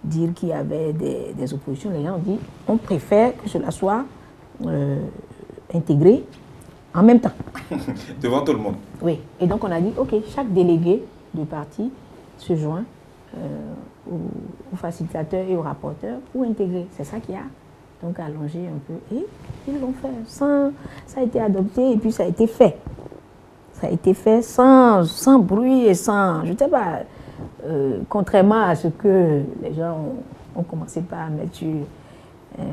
dire qu'il y avait des oppositions. Les gens ont dit, on préfère que cela soit intégré en même temps. Devant tout le monde. Oui. Et donc on a dit, ok, chaque délégué de parti se joint au facilitateur et au rapporteur pour intégrer. C'est ça qui a donc allongé un peu. Et ils l'ont fait. Ça a été adopté et puis ça a été fait. Ça a été fait sans bruit et sans, je ne sais pas, contrairement à ce que les gens ont commencé par mettre sur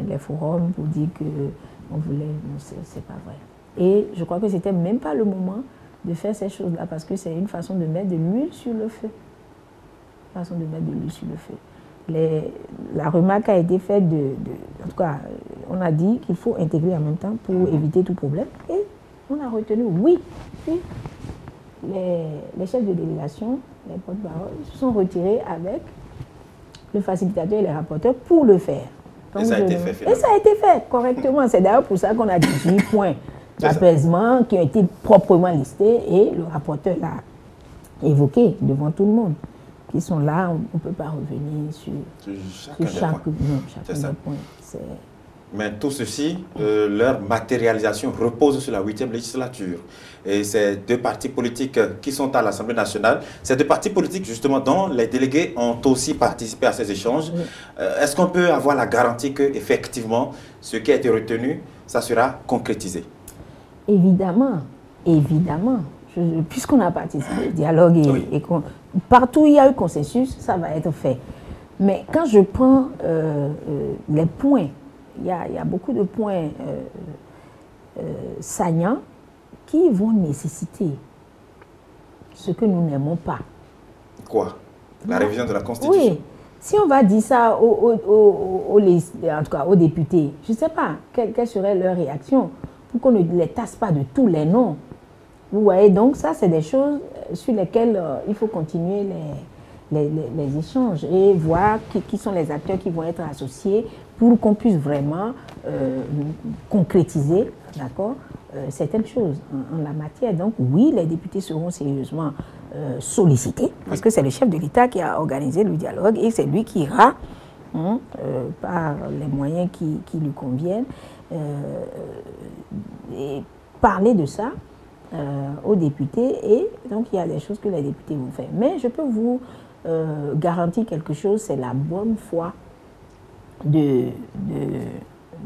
les forums pour dire qu'on voulait, non, c'est pas vrai. Et je crois que c'était même pas le moment de faire ces choses-là parce que c'est une façon de mettre de l'huile sur le feu. Façon de mettre de l'huile sur le feu. La remarque a été faite en tout cas, on a dit qu'il faut intégrer en même temps pour éviter tout problème. Et on a retenu oui. Puis les chefs de délégation, les porte-parole, se sont retirés avec le facilitateur et les rapporteurs pour le faire. Donc, et ça a été fait finalement. Et ça a été fait correctement. C'est d'ailleurs pour ça qu'on a 18 points d'apaisement qui ont été proprement listés et le rapporteur l'a évoqué devant tout le monde. Qui sont là, on ne peut pas revenir sur chacun des points. Mais tout ceci, leur matérialisation repose sur la 8e législature. Et ces deux partis politiques qui sont à l'Assemblée nationale, ces deux partis politiques justement dont les délégués ont aussi participé à ces échanges, oui. Est-ce qu'on peut avoir la garantie qu'effectivement, ce qui a été retenu, ça sera concrétisé? Évidemment, évidemment. Puisqu'on a participé au dialogue et partout où il y a eu consensus, ça va être fait. Mais quand je prends les points, il y a beaucoup de points saillants qui vont nécessiter ce que nous n'aimons pas. Quoi? La révision de la Constitution? Oui. Si on va dire ça en tout cas aux députés, je ne sais pas quelle serait leur réaction pour qu'on ne les tasse pas de tous les noms. Vous voyez, donc ça, c'est des choses sur lesquelles il faut continuer les échanges et voir qui sont les acteurs qui vont être associés pour qu'on puisse vraiment concrétiser, d'accord, certaines choses en la matière. Donc oui, les députés seront sérieusement sollicités parce que c'est le chef de l'État qui a organisé le dialogue et c'est lui qui ira, par les moyens qui lui conviennent, et parler de ça aux députés, et donc il y a des choses que les députés vont faire. Mais je peux vous garantir quelque chose, c'est la bonne foi de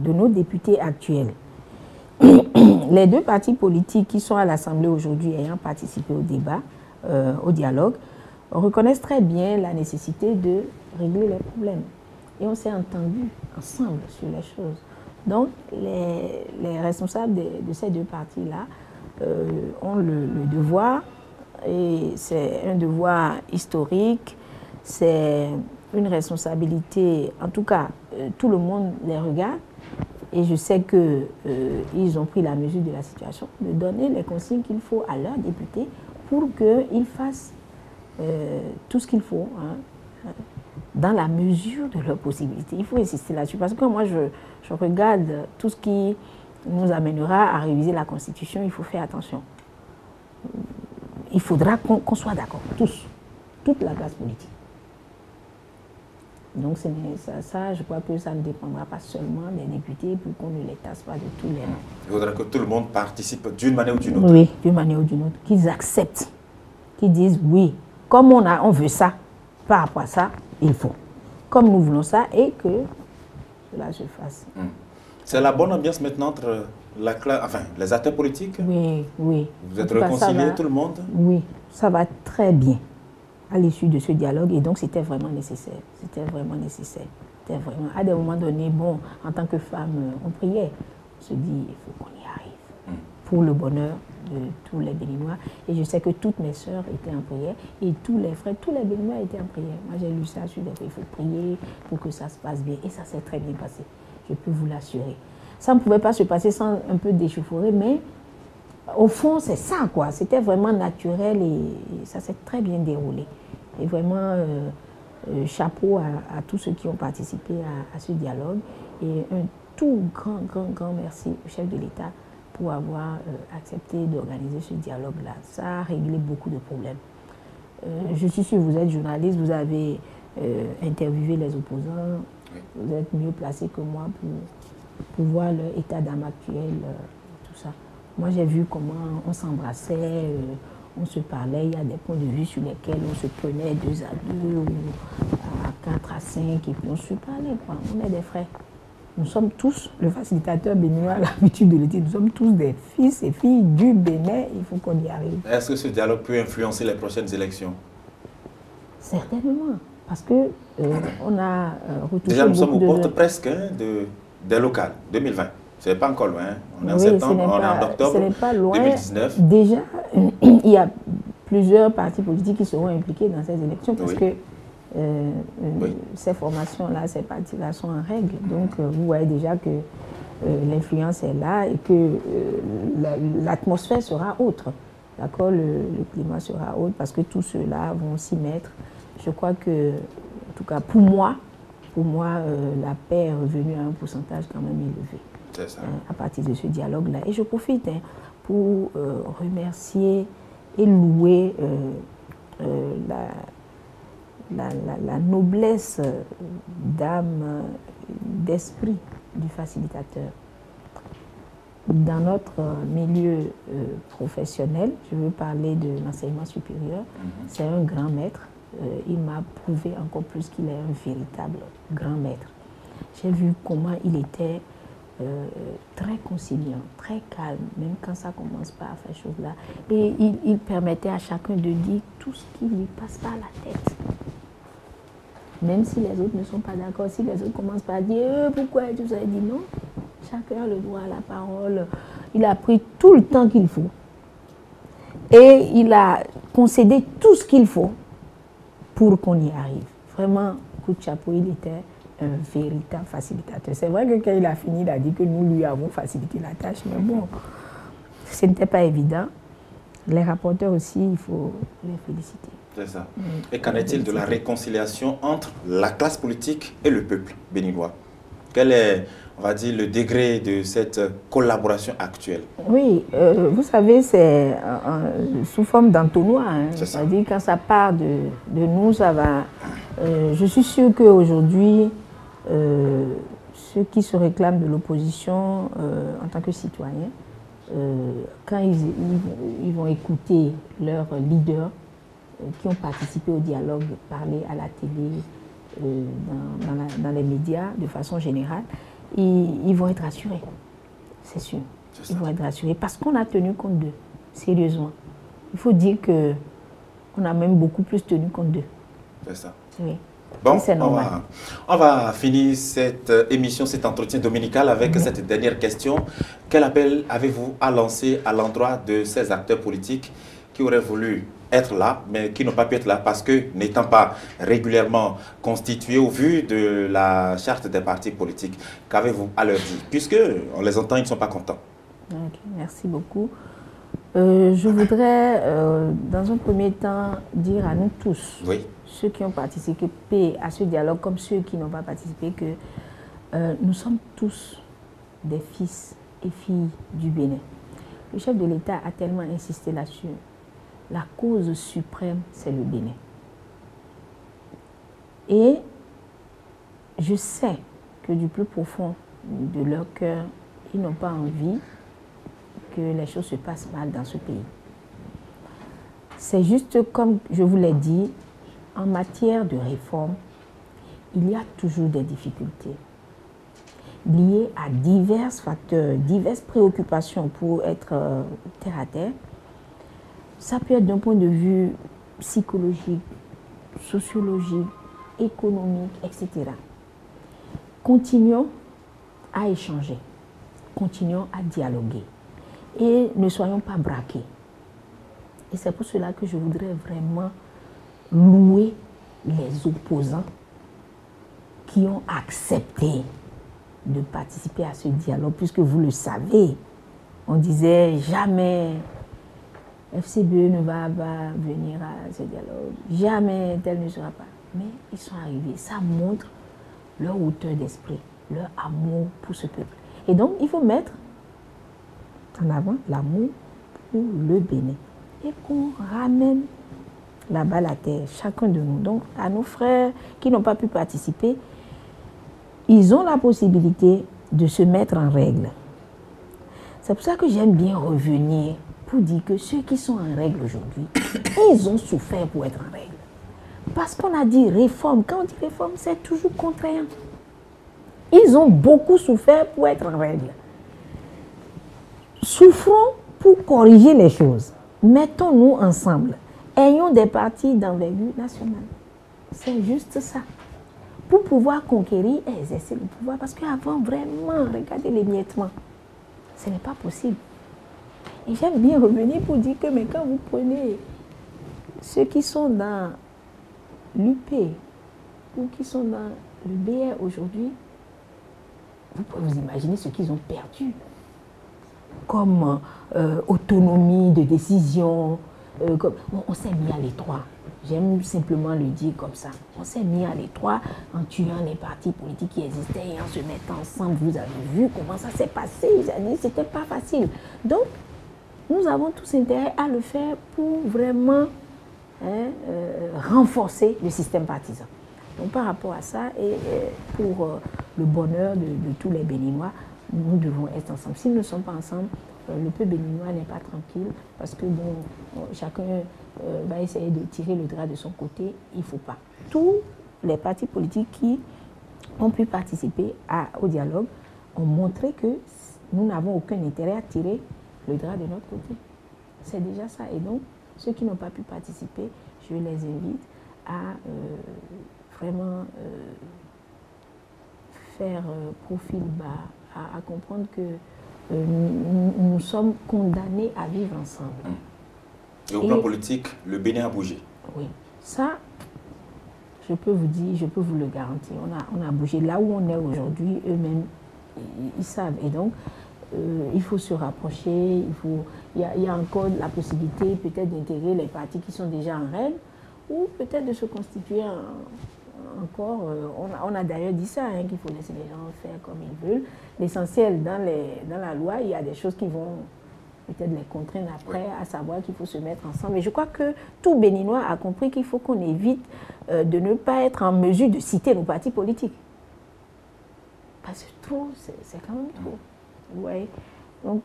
nos députés actuels. Les deux partis politiques qui sont à l'Assemblée aujourd'hui ayant participé au débat, au dialogue, reconnaissent très bien la nécessité de régler les problèmes. Et on s'est entendu ensemble sur les choses. Donc les responsables de ces deux partis-là ont le devoir et c'est un devoir historique, c'est une responsabilité. En tout cas, tout le monde les regarde et je sais qu'ils ont pris la mesure de la situation, de donner les consignes qu'il faut à leurs députés pour qu'ils fassent tout ce qu'il faut, hein, dans la mesure de leurs possibilités. Il faut insister là-dessus parce que moi, je regarde tout ce qui nous amènera à réviser la Constitution. Il faut faire attention. Il faudra qu'on soit d'accord, tous, toute la classe politique. Donc ça, je crois que ça ne dépendra pas seulement des députés pour qu'on ne les tasse pas de tous les noms. Il faudra que tout le monde participe d'une manière ou d'une autre. Oui, d'une manière ou d'une autre. Qu'ils acceptent, qu'ils disent oui, comme on veut ça, par rapport à ça, il faut. Comme nous voulons ça et que cela se fasse. C'est la bonne ambiance maintenant entre les acteurs politiques? Oui, oui. Vous êtes réconciliés, tout le monde? Oui, ça va très bien à l'issue de ce dialogue et donc c'était vraiment nécessaire. C'était vraiment nécessaire. C'était vraiment, à des moments donnés, bon, en tant que femme, on priait. On se dit, il faut qu'on y arrive pour le bonheur de tous les Béninois. Et je sais que toutes mes sœurs étaient en prière et tous les frères, tous les Béninois étaient en prière. Moi, j'ai lu ça sur des il faut prier pour que ça se passe bien. Et ça s'est très bien passé. Je peux vous l'assurer. Ça ne pouvait pas se passer sans un peu d'échauffourée, mais au fond, c'est ça, quoi. C'était vraiment naturel et ça s'est très bien déroulé. Et vraiment, chapeau à tous ceux qui ont participé à ce dialogue. Et un tout grand merci au chef de l'État pour avoir accepté d'organiser ce dialogue-là. Ça a réglé beaucoup de problèmes. Je suis sûre, vous êtes journaliste, vous avez interviewé les opposants, vous êtes mieux placé que moi pour voir leur état d'âme actuel, tout ça. Moi, j'ai vu comment on s'embrassait, on se parlait, il y a des points de vue sur lesquels on se prenait 2 à 2 ou à 4 à 5 et puis on se parlait, quoi. On est des frères. Nous sommes tous, le facilitateur béninois a l'habitude de le dire, nous sommes tous des fils et filles du Bénin, il faut qu'on y arrive. Est-ce que ce dialogue peut influencer les prochaines élections? Certainement, parce que on a retouché déjà, nous sommes aux portes de... presque des locales, 2020. Ce n'est pas encore loin. On est en Oui, septembre, on est en octobre ce n'est pas loin. 2019. Déjà, il y a plusieurs partis politiques qui seront impliqués dans ces élections parce que ces formations-là, ces partis-là sont en règle. Donc, vous voyez déjà que l'influence est là et que l'atmosphère sera autre. D'accord, le climat sera autre parce que tous ceux-là vont s'y mettre. Je crois que, en tout cas, pour moi, la paix est revenue à un pourcentage quand même élevé. C'est ça. À partir de ce dialogue-là. Et je profite pour remercier et louer la noblesse d'âme, d'esprit du facilitateur. Dans notre milieu professionnel, je veux parler de l'enseignement supérieur, c'est un grand maître. Il m'a prouvé encore plus qu'il est un véritable grand maître. J'ai vu comment il était très conciliant, très calme, même quand ça ne commence pas à faire chose là. Et il permettait à chacun de dire tout ce qui lui passe par la tête. Même si les autres ne sont pas d'accord, si les autres commencent par dire pourquoi tout ça, il dit non. Chacun a le droit à la parole. Il a pris tout le temps qu'il faut. Et il a concédé tout ce qu'il faut pour qu'on y arrive. Vraiment, coup de chapeau, il était un véritable facilitateur. C'est vrai que quand il a fini, il a dit que nous lui avons facilité la tâche, mais bon, ce n'était pas évident. Les rapporteurs aussi, il faut les féliciter. C'est ça. Et qu'en est-il de la réconciliation entre la classe politique et le peuple béninois? Quel est, on va dire, le degré de cette collaboration actuelle? Oui, vous savez, c'est sous forme d'entonnoir. Hein. C'est-à-dire quand ça part de nous, ça va... je suis sûre qu'aujourd'hui, ceux qui se réclament de l'opposition en tant que citoyens, quand ils vont écouter leurs leaders qui ont participé au dialogue, parler à la télé, dans les médias de façon générale, ils vont être rassurés, c'est sûr. Ils vont être rassurés parce qu'on a tenu compte d'eux, sérieusement. Il faut dire qu'on a même beaucoup plus tenu compte d'eux. C'est ça. Oui. Bon, on va finir cette émission, cet entretien dominical avec cette dernière question. Quel appel avez-vous à lancer à l'endroit de ces acteurs politiques qui auraient voulu être là, mais qui n'ont pas pu être là parce que, n'étant pas régulièrement constitués au vu de la charte des partis politiques, qu'avez-vous à leur dire? Puisque on les entend, ils ne sont pas contents. Okay, merci beaucoup. Je voudrais, dans un premier temps, dire à nous tous, Oui. ceux qui ont participé à ce dialogue comme ceux qui n'ont pas participé, que nous sommes tous des fils et filles du Bénin. Le chef de l'État a tellement insisté là-dessus. La cause suprême, c'est le Bénin. Et je sais que du plus profond de leur cœur, ils n'ont pas envie que les choses se passent mal dans ce pays. C'est juste comme je vous l'ai dit, en matière de réforme, il y a toujours des difficultés liées à divers facteurs, diverses préoccupations pour être terre à terre. Ça peut être d'un point de vue psychologique, sociologique, économique, etc. Continuons à échanger, continuons à dialoguer et ne soyons pas braqués. Et c'est pour cela que je voudrais vraiment louer les opposants qui ont accepté de participer à ce dialogue, puisque vous le savez, on disait jamais FCBE ne va pas venir à ce dialogue, jamais tel ne sera pas. Mais ils sont arrivés, ça montre leur hauteur d'esprit, leur amour pour ce peuple. Et donc, il faut mettre en avant l'amour pour le Bénin et qu'on ramène la balle à terre, chacun de nous. Donc, à nos frères qui n'ont pas pu participer, ils ont la possibilité de se mettre en règle. C'est pour ça que j'aime bien revenir pour dire que ceux qui sont en règle aujourd'hui, ils ont souffert pour être en règle. Parce qu'on a dit réforme. Quand on dit réforme, c'est toujours contraignant. Ils ont beaucoup souffert pour être en règle. Souffrons pour corriger les choses. Mettons-nous ensemble. Ayons des partis d'envergure nationale. C'est juste ça. Pour pouvoir conquérir et exercer le pouvoir. Parce qu'avant, vraiment, regardez l'émiettement. Ce n'est pas possible. Et j'aime bien revenir pour dire que, mais quand vous prenez ceux qui sont dans l'UP ou qui sont dans le BR aujourd'hui, vous pouvez vous imaginer ce qu'ils ont perdu comme autonomie de décision. On s'est mis à l'étroit. J'aime simplement le dire comme ça. On s'est mis à l'étroit en tuant les partis politiques qui existaient et en se mettant ensemble. Vous avez vu comment ça s'est passé. C'était pas facile. Donc, nous avons tous intérêt à le faire pour vraiment renforcer le système partisan. Donc, par rapport à ça et pour le bonheur de tous les Béninois, nous devons être ensemble. Si nous ne sommes pas ensemble, le peuple béninois n'est pas tranquille parce que bon, chacun va essayer de tirer le drap de son côté. Il ne faut pas. Tous les partis politiques qui ont pu participer au dialogue ont montré que nous n'avons aucun intérêt à tirer le drap de notre côté. C'est déjà ça. Et donc, ceux qui n'ont pas pu participer, je les invite à vraiment faire profil bas, à comprendre que nous sommes condamnés à vivre ensemble. Et au plan politique, le Bénin a bougé. Oui, ça, je peux vous dire, je peux vous le garantir. On a bougé. Là où on est aujourd'hui, eux-mêmes, ils savent. Et donc, il faut se rapprocher. Il y a encore la possibilité peut-être d'intégrer les partis qui sont déjà en règle ou peut-être de se constituer encore. On a d'ailleurs dit ça, qu'il faut laisser les gens faire comme ils veulent. L'essentiel, dans la loi, il y a des choses qui vont peut-être les contraindre après, à savoir qu'il faut se mettre ensemble. Mais je crois que tout Béninois a compris qu'il faut qu'on évite de ne pas être en mesure de citer nos partis politiques. Parce que trop, c'est quand même trop. Ouais. Donc,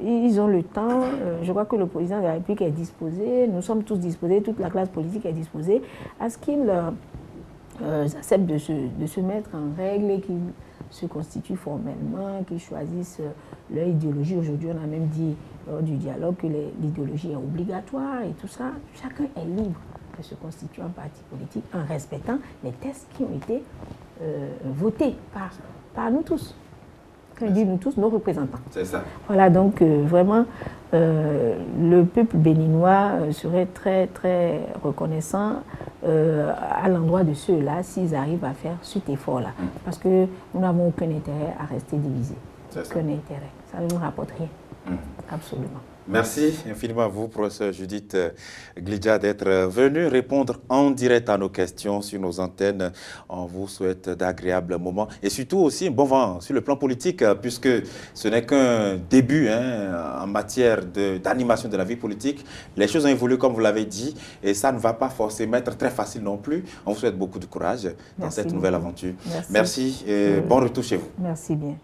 ils ont le temps. Je crois que le président de la République est disposé. Nous sommes tous disposés, toute la classe politique est disposée à ce qu'ils acceptent de se mettre en règle et qu'ils se constituent formellement, qu'ils choisissent leur idéologie. Aujourd'hui, on a même dit lors du dialogue que l'idéologie est obligatoire et tout ça. Chacun est libre de se constituer en parti politique en respectant les textes qui ont été votés par nous tous. Quand il dit nous tous, nos représentants. C'est ça. Voilà, donc vraiment, le peuple béninois serait très, très reconnaissant à l'endroit de ceux-là s'ils arrivent à faire cet effort-là. Parce que nous n'avons aucun intérêt à rester divisés. Aucun intérêt. Ça ne nous rapporte rien. Absolument. Merci infiniment à vous, professeur Judith Glidja, d'être venu répondre en direct à nos questions sur nos antennes. On vous souhaite d'agréables moments et surtout aussi un bon vent sur le plan politique, puisque ce n'est qu'un début en matière d'animation de la vie politique. Les choses ont évolué, comme vous l'avez dit, et ça ne va pas forcément être très facile non plus. On vous souhaite beaucoup de courage dans cette nouvelle aventure. Merci et bon retour chez vous. Merci bien.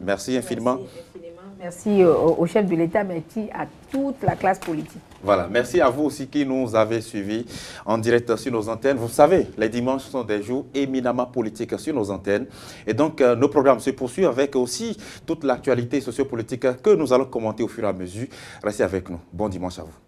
Merci infiniment. Merci infiniment. Merci au chef de l'État, merci à toute la classe politique. Voilà, merci à vous aussi qui nous avez suivis en direct sur nos antennes. Vous savez, les dimanches sont des jours éminemment politiques sur nos antennes. Et donc, nos programmes se poursuivent avec aussi toute l'actualité sociopolitique que nous allons commenter au fur et à mesure. Restez avec nous. Bon dimanche à vous.